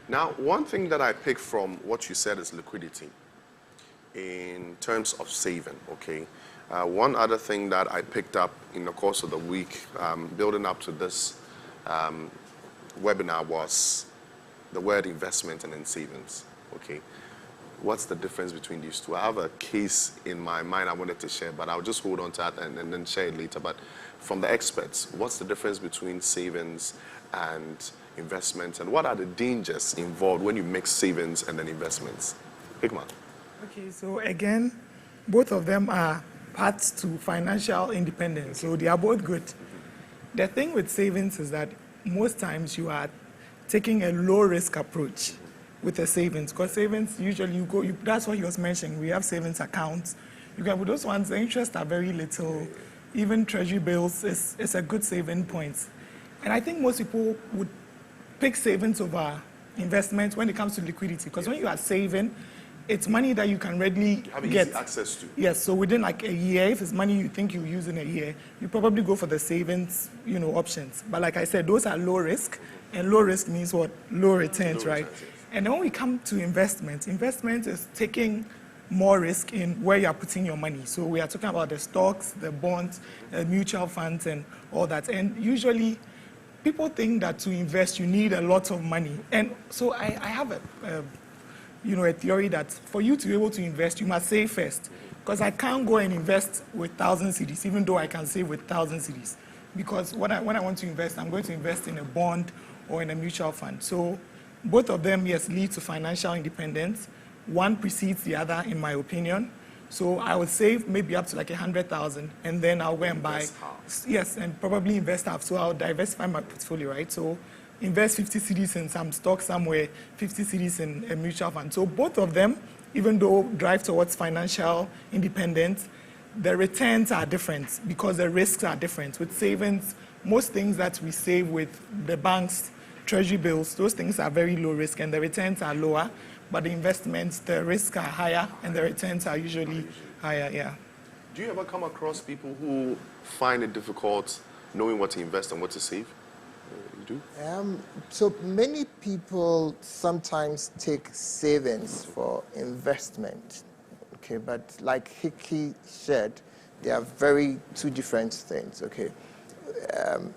Now, one thing that I picked from what you said is liquidity in terms of saving, okay? One other thing that I picked up in the course of the week, building up to this webinar, was the word investment and then savings, okay? What's the difference between these two? I have a case in my mind I wanted to share, but I'll just hold on to that and then share it later. But from the experts, what's the difference between savings and investments, and what are the dangers involved when you mix savings and then investments? Hikma. Okay, so again, both of them are paths to financial independence, so they are both good. The thing with savings is that most times you are taking a low-risk approach with the savings, because savings, usually that's what he was mentioning, we have savings accounts. You can put those ones, the interests are very little. Even treasury bills is a good saving point. And I think most people would pick savings over investments when it comes to liquidity, because when you are saving, it's money that you can readily get easy access to. Yes, so within like a year, if it's money you think you use in a year, you probably go for the savings, options. But like I said, those are low risk, and low risk means what? Low returns, right? Returns, yes. And then when we come to investment is taking more risk in where you are putting your money. So we are talking about the stocks, the bonds, mutual funds, and all that. And usually, people think that to invest, you need a lot of money. And so I have a theory that for you to be able to invest, you must save first. Because I can't go and invest with 1,000 cedis, even though I can save with 1,000 cedis. Because when I want to invest, I'm going to invest in a bond or in a mutual fund. So both of them, yes, lead to financial independence. One precedes the other, in my opinion. So I would save maybe up to like 100,000, and then I'll go and buy. Invest half. Yes, and probably invest half. So I'll diversify my portfolio, right? So invest 50 cedis in some stock somewhere, 50 cedis in a mutual fund. So both of them, even though drive towards financial independence, the returns are different because the risks are different. With savings, most things that we save with the banks, treasury bills, those things are very low risk and the returns are lower. But the investments, the risks are higher and the returns are usually higher, yeah. Do you ever come across people who find it difficult knowing what to invest and what to save? You do? So many people sometimes take savings for investment, okay? But like Hickey said, they are very two different things, okay?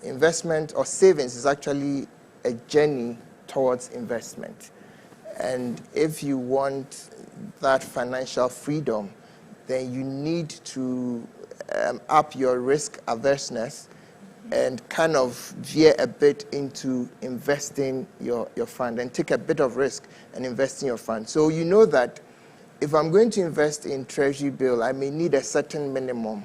Investment or savings is actually a journey towards investment. And if you want that financial freedom, then you need to up your risk averseness and kind of veer a bit into investing your fund and take a bit of risk and invest in your fund. So you know that if I'm going to invest in treasury bill, I may need a certain minimum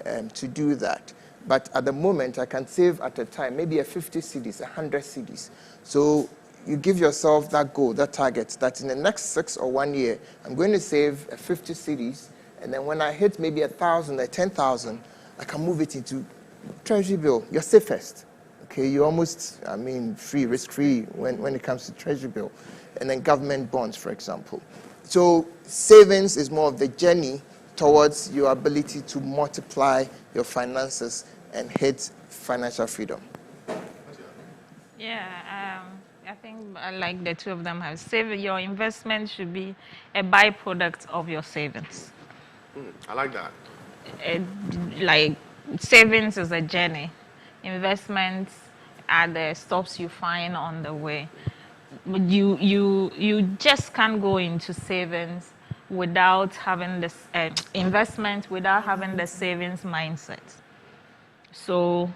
to do that. But at the moment, I can save at a time, maybe a 50 cedis, 100 cedis. So you give yourself that goal, that target, that in the next 6 or 1 year, I'm going to save 50 cedis, and then when I hit maybe 1,000 or 10,000, I can move it into treasury bill. You're safest. Okay, you're almost, free, risk-free when it comes to treasury bill. And then government bonds, for example. So savings is more of the journey towards your ability to multiply your finances and hit financial freedom. Yeah, I think like the two of them have said, your investment should be a byproduct of your savings. I like that. Like savings is a journey. Investments are the stops you find on the way. You just can't go into savings without having this investment, without having the savings mindset. So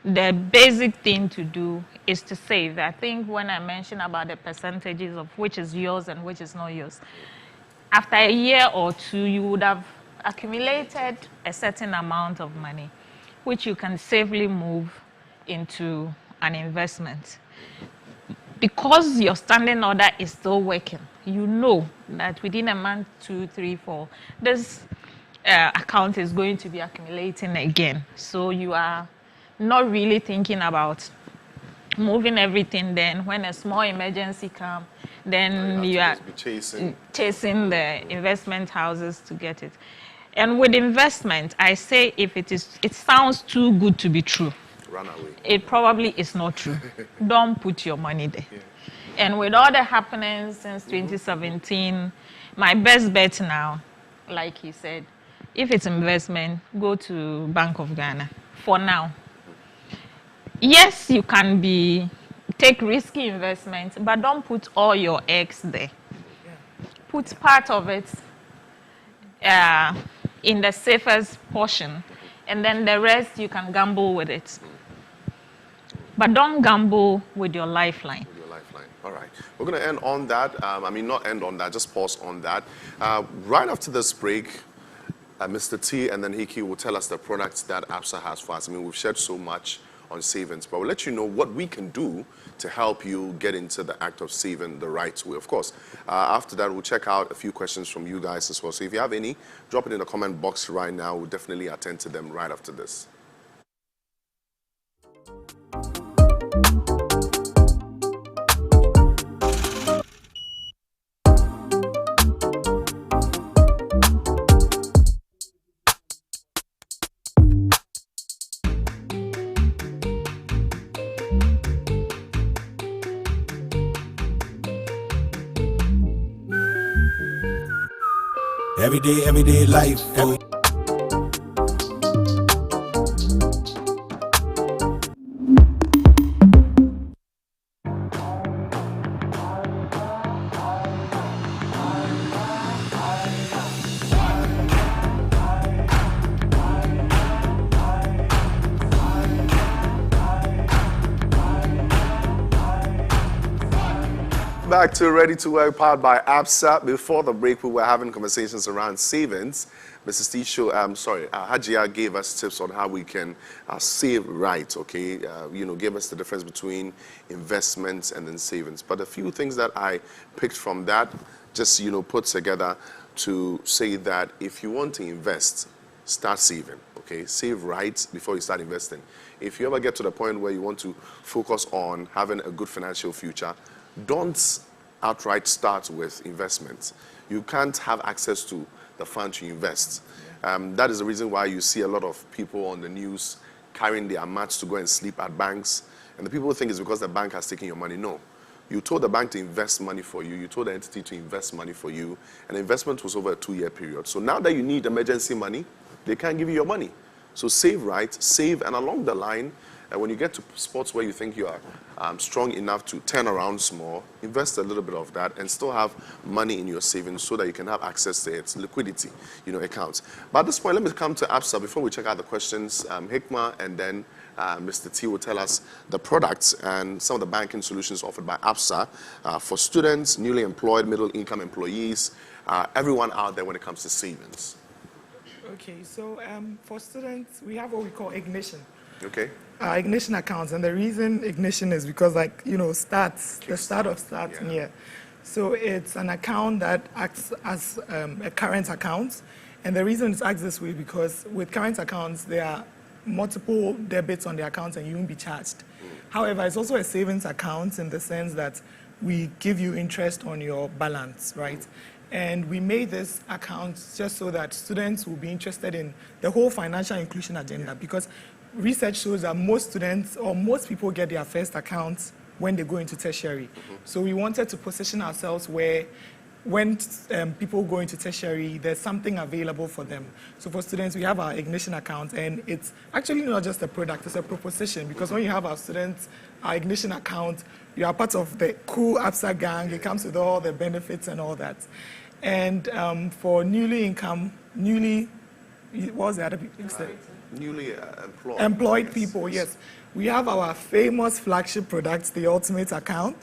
the basic thing to do is to save. I think when I mentioned about the percentages of which is yours and which is not yours, after a year or two, you would have accumulated a certain amount of money, which you can safely move into an investment. Because your standing order is still working, you know that within a month, 2, 3, 4, this account is going to be accumulating again. So you are not really thinking about moving everything. Then when a small emergency comes, then you are chasing the investment houses to get it. And with investment, I say if it sounds too good to be true, run away. It probably is not true. Don't put your money there. Yeah. And with all the happenings since 2017, my best bet now, like he said, if it's investment, go to Bank of Ghana for now. Yes, you can take risky investments, but don't put all your eggs there. Yeah. Put part of it in the safest portion, and then the rest you can gamble with it. But don't gamble with your lifeline. With your lifeline. All right. We're going to end on that. Not end on that, just pause on that. Right after this break, Mr. T and then Hickey will tell us the products that ABSA has for us. We've shared so much on savings, but we'll let you know what we can do to help you get into the act of saving the right way. Of course, after that, we'll check out a few questions from you guys as well. So if you have any, drop it in the comment box right now. We'll definitely attend to them right after this. Everyday life. Back to Ready to Work, powered by ABSA. Before the break, we were having conversations around savings. Mrs. Tisho, Hajia gave us tips on how we can save right, okay? Gave us the difference between investments and then savings. But a few things that I picked from that, just, put together to say that if you want to invest, start saving, okay? Save right before you start investing. If you ever get to the point where you want to focus on having a good financial future, don't outright start with investments. You can't have access to the funds you invest. That is the reason why you see a lot of people on the news carrying their mats to go and sleep at banks. And the people think it's because the bank has taken your money. No. You told the bank to invest money for you. You told the entity to invest money for you. And the investment was over a 2-year period. So now that you need emergency money, they can't give you your money. So save right, save, and along the line, when you get to spots where you think you are strong enough to turn around small, invest a little bit of that and still have money in your savings so that you can have access to its liquidity, accounts. But at this point, let me come to ABSA before we check out the questions. Hikma and then Mr. T will tell us the products and some of the banking solutions offered by ABSA for students, newly employed, middle-income employees, everyone out there when it comes to savings. Okay, so for students, we have what we call Ignition. Okay. Ignition accounts, and the reason Ignition is because, starts, the start of starting, yeah. So it's an account that acts as a current account, and the reason it's acts this way because with current accounts, there are multiple debits on the account and you won't be charged. However, it's also a savings account in the sense that we give you interest on your balance, right? And we made this account just so that students will be interested in the whole financial inclusion agenda because research shows that most students or most people get their first accounts when they go into tertiary. So we wanted to position ourselves where when people go into tertiary, there's something available for them. So for students, we have our Ignition account, and it's actually not just a product, it's a proposition because when you have our students, our Ignition account, you are part of the cool ABSA gang. It comes with all the benefits and all that. And for newly, what was the other people said? Newly employed. Employed people, yes. We have our famous flagship product, the Ultimate Account.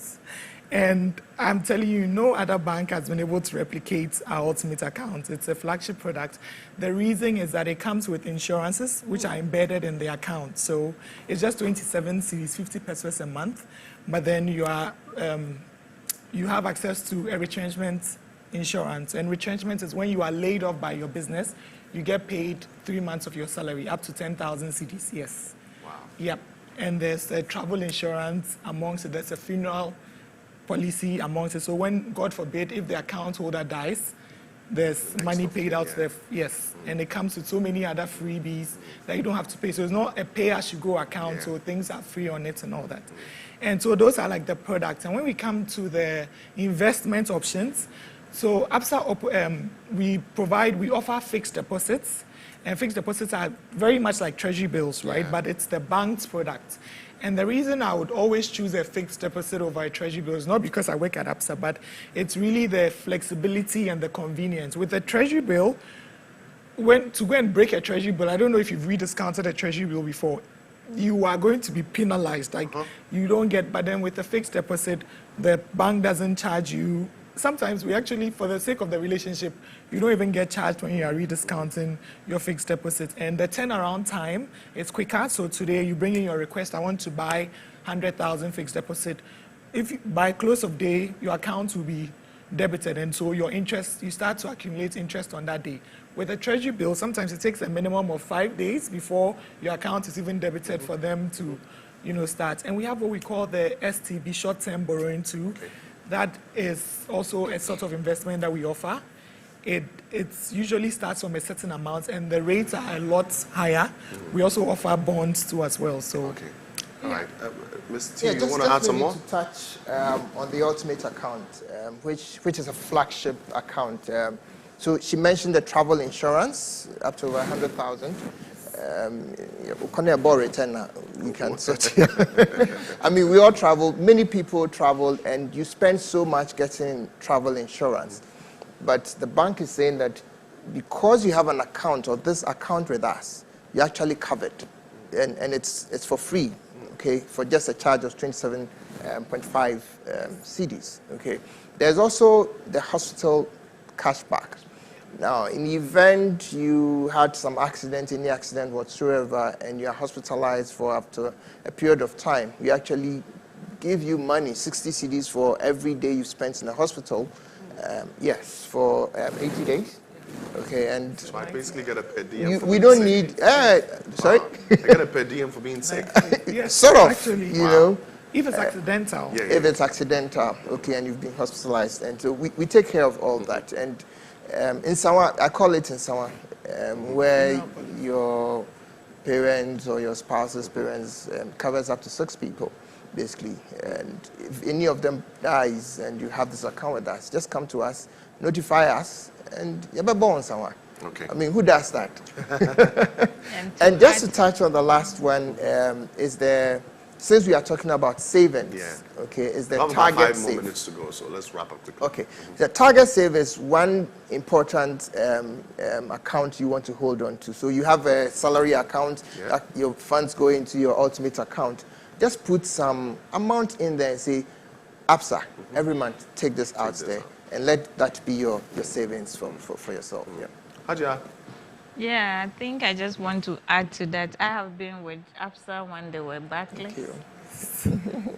And I'm telling you, no other bank has been able to replicate our Ultimate Account. It's a flagship product. The reason is that it comes with insurances, which are embedded in the account. So it's just 27 cedis, 50 pesos a month. But then you have access to a retrenchment insurance. And retrenchment is when you are laid off by your business, you get paid 3 months of your salary, up to 10,000 cedis, yes. Wow. Yep. And there's a travel insurance amongst it. There's a funeral policy amongst it. So when, God forbid, if the account holder dies, there's money paid out there, yes. And it comes with so many other freebies that you don't have to pay. So it's not a pay-as-you-go account, so things are free on it and all that. And so those are like the products. And when we come to the investment options, so ABSA, we offer fixed deposits, and fixed deposits are very much like treasury bills, right? Yeah. But it's the bank's product. And the reason I would always choose a fixed deposit over a treasury bill is not because I work at ABSA, but it's really the flexibility and the convenience. With a treasury bill, to go and break a treasury bill, I don't know if you've rediscounted a treasury bill before, you are going to be penalized. You don't get, but then with a fixed deposit, the bank doesn't charge you. Sometimes we actually, for the sake of the relationship, you don't even get charged when you are rediscounting your fixed deposit. And the turnaround time is quicker. So today you bring in your request, I want to buy 100,000 fixed deposit. By close of day, your account will be debited. And so your interest, you start to accumulate interest on that day. With a treasury bill, sometimes it takes a minimum of 5 days before your account is even debited for them to start. And we have what we call the STB, short-term borrowing too. Okay. That is also a sort of investment that we offer. It usually starts from a certain amount, and the rates are a lot higher. We also offer bonds too as well. So, okay, all right, Ms. T, you want to add some more? To touch on the Ultimate account, which is a flagship account. So she mentioned the travel insurance up to over 100,000. You can sort. I mean, we all travel. Many people travel, and you spend so much getting travel insurance. But the bank is saying that because you have an account or this account with us, you're actually covered, and it's for free, okay, for just a charge of 27.5 cedis, okay. There's also the hospital cashback. Now, in the event you had some accident, any accident whatsoever, and you are hospitalized for up to a period of time, we actually give you money, 60 cedis for every day you spent in the hospital. Yes, for 80 days. Okay, and So I basically get a per diem. we don't need. Sorry, I get a per diem for being sick. Yes, sort of. actually, You know, if it's accidental. Yeah. if it's accidental, okay, and you've been hospitalized, and so we take care of all that. And in Sawa, I call it in Sawa, where your parents or your spouse's parents covers up to 6 people, basically. And if any of them dies and you have this account with us, just come to us, notify us, and you're born somewhere. Okay. I mean, who does that? And just to touch on the last one, since we are talking about savings, okay, is the We have target about 5 save. more minutes to go, so let's wrap up quickly. Okay, the target save is one important account you want to hold on to. So you have a salary account, your funds go into your ultimate account. Just put some amount in there and say, APSA, every month, take this out there. And let that be your savings for yourself. Yeah. Hadia. Yeah, I think I just want to add to that. I have been with APSA when they were backless. Thank you.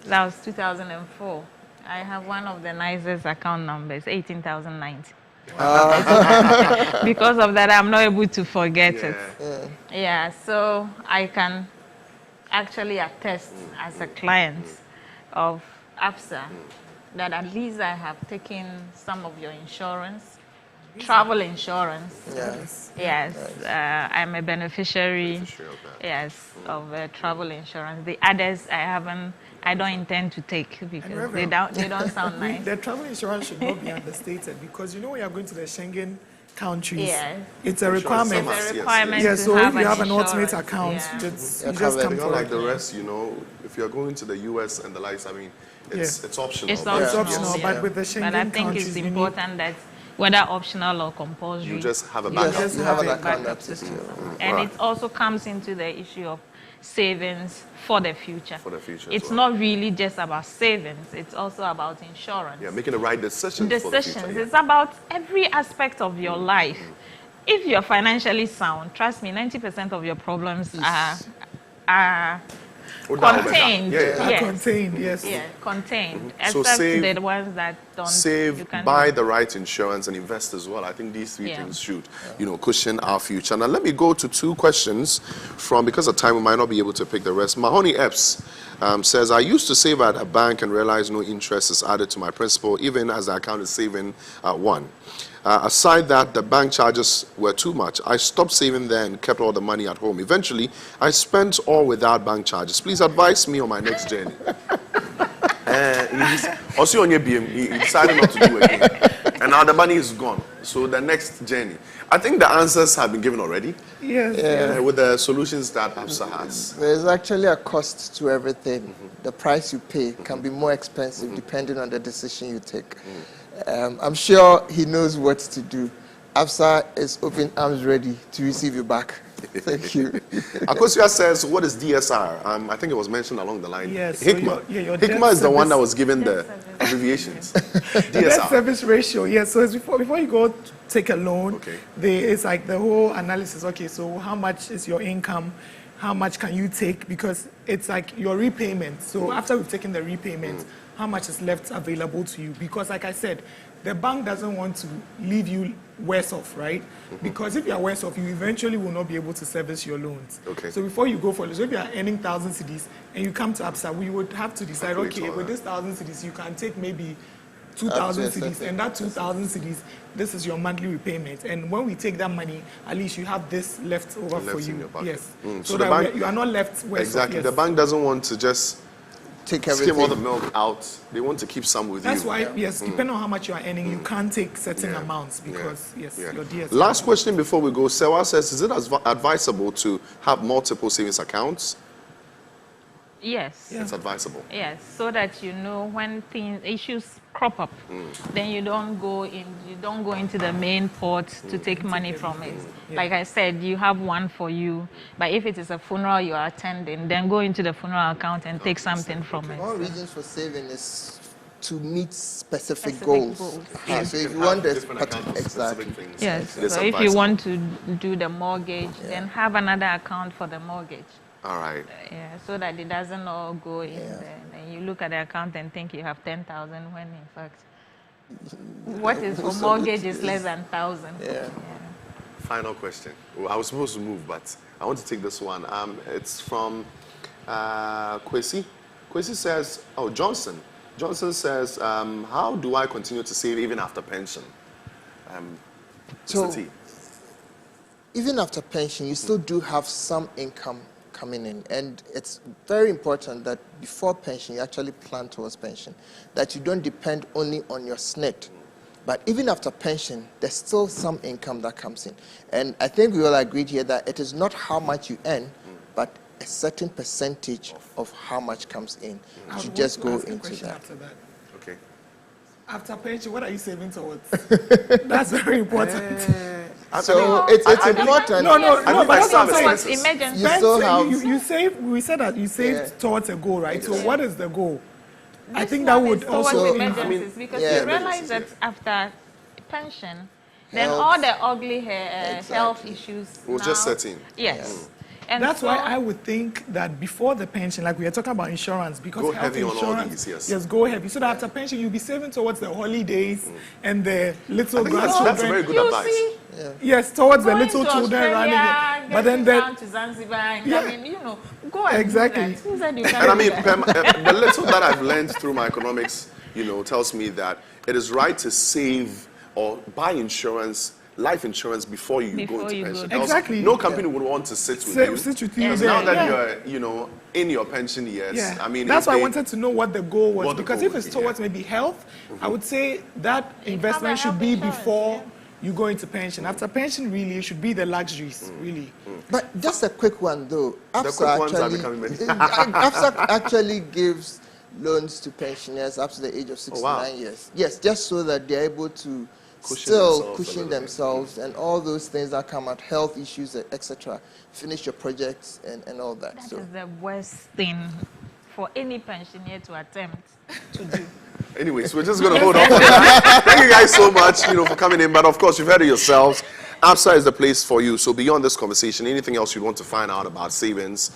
That was 2004. I have one of the nicest account numbers, 18,090. Because of that, I'm not able to forget it. Yeah, so I can actually attest as a client of APSA that at least I have taken some of your insurance, travel insurance. Yes, I'm a beneficiary. Yes, of travel insurance. The others I don't intend to take because they don't sound nice. The travel insurance should not be understated because you know when you are going to the Schengen countries, Yes. it's a requirement. It's a requirement Yeah, to so have if you have an insurance. ultimate account, Yeah. you Yeah, just come Not for like it. the rest, you know, if you're going to the US and the likes, I mean, it's optional. It's but It's optional. optional, Yeah. but with the Schengen But I think countries, it's you need- important that whether optional or compulsory, You just have a you backup. Yes, you have an a account backup that is system. your. And Right. it also comes into the issue of savings for the future. For the future as It's well. not really just about savings, it's also about insurance. Yeah, making the right decisions. For the Decisions. future, It's about every aspect of your life. If you're financially sound, trust me, 90% of your problems are contained. Yeah. Are Yes. contained, yes. Yeah, contained. So Except save- the ones that don't. you Save, can't buy do. the right insurance, and invest as well. I think these three Yeah. things should, cushion our future. Now, let me go to 2 questions because of time, we might not be able to pick the rest. Mahoney Epps says, I used to save at a bank and realize no interest is added to my principal, even as the account is saving at 1. Aside that, the bank charges were too much. I stopped saving there and kept all the money at home. Eventually, I spent all without bank charges. Please advise me on my next journey. Also on your BM, he decided not to do it again. And now the money is gone. So the next journey. I think the answers have been given already Yes. with the solutions that APSA has. There's actually a cost to everything. The price you pay can be more expensive depending on the decision you take. I'm sure he knows what to do. APSA is open arms ready to receive you back. Thank you. Akosia says, what is DSR? I think it was mentioned along the line. Yes, so HICMA. your debt HICMA is the one service- that was given the abbreviations. Debt DSR. service ratio, yes. So it's before you go to take a loan, Okay. it's like the whole analysis. Okay, so how much is your income? How much can you take? Because it's like your repayment. So after we've taken the repayment, how much is left available to you? Because like I said, the bank doesn't want to leave you worse off, right? Because if you are worse off, you eventually will not be able to service your loans. Okay. So before you go for it, so if you are earning 1,000 cedis and you come to APSA, we would have to decide, Calculate okay, all with that. this 1,000 cedis, you can take maybe 2,000 Yes, cedis, and that 2,000 cedis, this is your monthly repayment. And when we take that money, at least you have this left over Left for in you. your pocket. Yes. So So the that bank- you are not left worse Exactly. off. The Yes. bank doesn't want to just Take skim all the everything. milk out. They want to keep some with That's you. why, yes, depending on how much you are earning, you can't take certain amounts because, yes, Yeah. your DS. Last question before we go. Sewa says, is it advisable to have multiple savings accounts? Yes. Yeah. It's advisable. Yes, so that you know when issues crop up, then you don't go into the main pot to take money from it. Yeah. Like I said, you have one for you, but if it is a funeral you are attending, then go into the funeral account and take something from it. One reason for saving is to meet specific goals. goals. So if you want this, different accounts for exactly. specific things. Yes. It is So if you advisable. want to do the mortgage, then have another account for the mortgage. All right. Yeah, so that it doesn't all go in there. And you look at the account and think you have 10,000 when in fact, what is for mortgage is less than 1,000. Yeah. Final question. Well, I was supposed to move, but I want to take this one. It's from Kwesi. Kwesi says, Johnson. Johnson says, how do I continue to save even after pension? So, Mr. T. even after pension, you still do have some income coming in. And it's very important that before pension, you actually plan towards pension, that you don't depend only on your SNIT. But even after pension, there's still some income that comes in. And I think we all agreed here that it is not how much you earn, but a certain percentage of how much comes in. You should just go into that. After that. Okay. After pension, what are you saving towards? That's very important. So it's important. No, I mean, but that's what I'm saying. Towards emergency. You still have- You save. We said that you saved towards a goal, right? So what is the goal? I think that One would is towards also. emergencies, because yeah, you realize that after pension, then Health. all the ugly health issues Will now, just set in. Yes. And That's so, why I would think that before the pension, like we are talking about insurance, because Go health heavy on all insurance, these, yes. go heavy. So that after pension, you'll be saving towards the holidays and the little I think that's grandchildren. very good you advice. see, Yes, towards the going little to children running Australia, it. But then getting the down to Zanzibar and Yeah. coming, go and Exactly. do that. Who said you can't And I do mean, that? the little that I've learned through my economics, tells me that it is right to save or buy insurance, life insurance, before you go Before into you go pension. to- Else Exactly. No company would want to sit with you. sit with you Because there. now that Yeah. you're, in your pension years, Yeah, I mean, that's if why I they- wanted to know what the goal was, What the because goal if would it's be, towards yeah. maybe health, I would say that investment should health be insurance, before you go into pension. After pension, really, it should be the luxuries, really. But just a quick one though. quick ones are becoming many. ABSA actually gives loans to pensioners up to the age of 69 wow. years. Yes, just so that they're able to Cushion themselves a cushion little bit. themselves and all those things that come out, health issues, etc. Finish your projects and all that. That So is the worst thing for any pensioner to attempt to do. Anyways, we're just going to hold on for that. Thank you guys so much, for coming in. But of course, you've heard it yourselves. ABSA is the place for you. So beyond this conversation, anything else you want to find out about savings,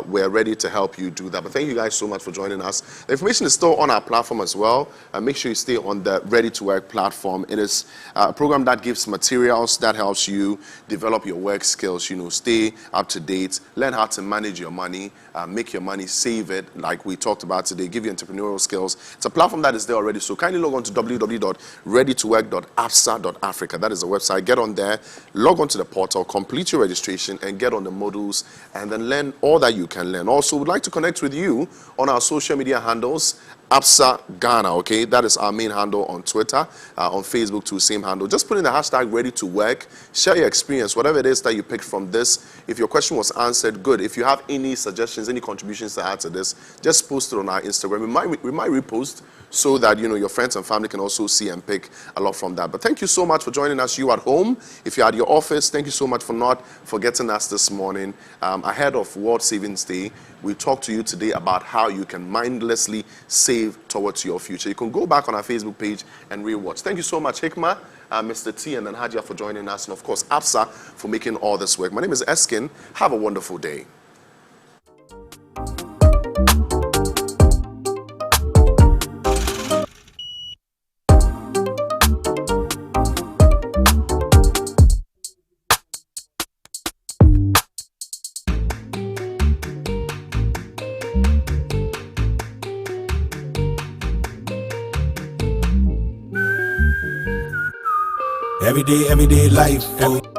we're ready to help you do that. But thank you guys so much for joining us. The information is still on our platform as well. Make sure you stay on the Ready to Work platform. It is a program that gives materials that helps you develop your work skills, stay up to date, learn how to manage your money, make your money, save it, like we talked about today, give you entrepreneurial skills. It's a platform that is there already. So kindly log on to www.readytowork.absa.africa. That is the website. Get on there. Log on to the portal, complete your registration, and get on the modules, and then learn all that you can learn. Also, we'd like to connect with you on our social media handles, ABSA Ghana, okay? That is our main handle on Twitter, on Facebook too, same handle. Just put in the hashtag Ready to Work. Share your experience, whatever it is that you picked from this. If your question was answered, good. If you have any suggestions, any contributions to add to this, just post it on our Instagram. We might repost so that your friends and family can also see and pick a lot from that. But thank you so much for joining us, you at home. If you're at your office, thank you so much for not forgetting us this morning. Ahead of World Savings Day, we talked to you today about how you can mindlessly save towards your future. You can go back on our Facebook page and rewatch. Thank you so much, Hikma, Mr. T, and then Hadia for joining us, and of course, ABSA for making all this work. My name is Eskin. Have a wonderful day. Everyday life, oh.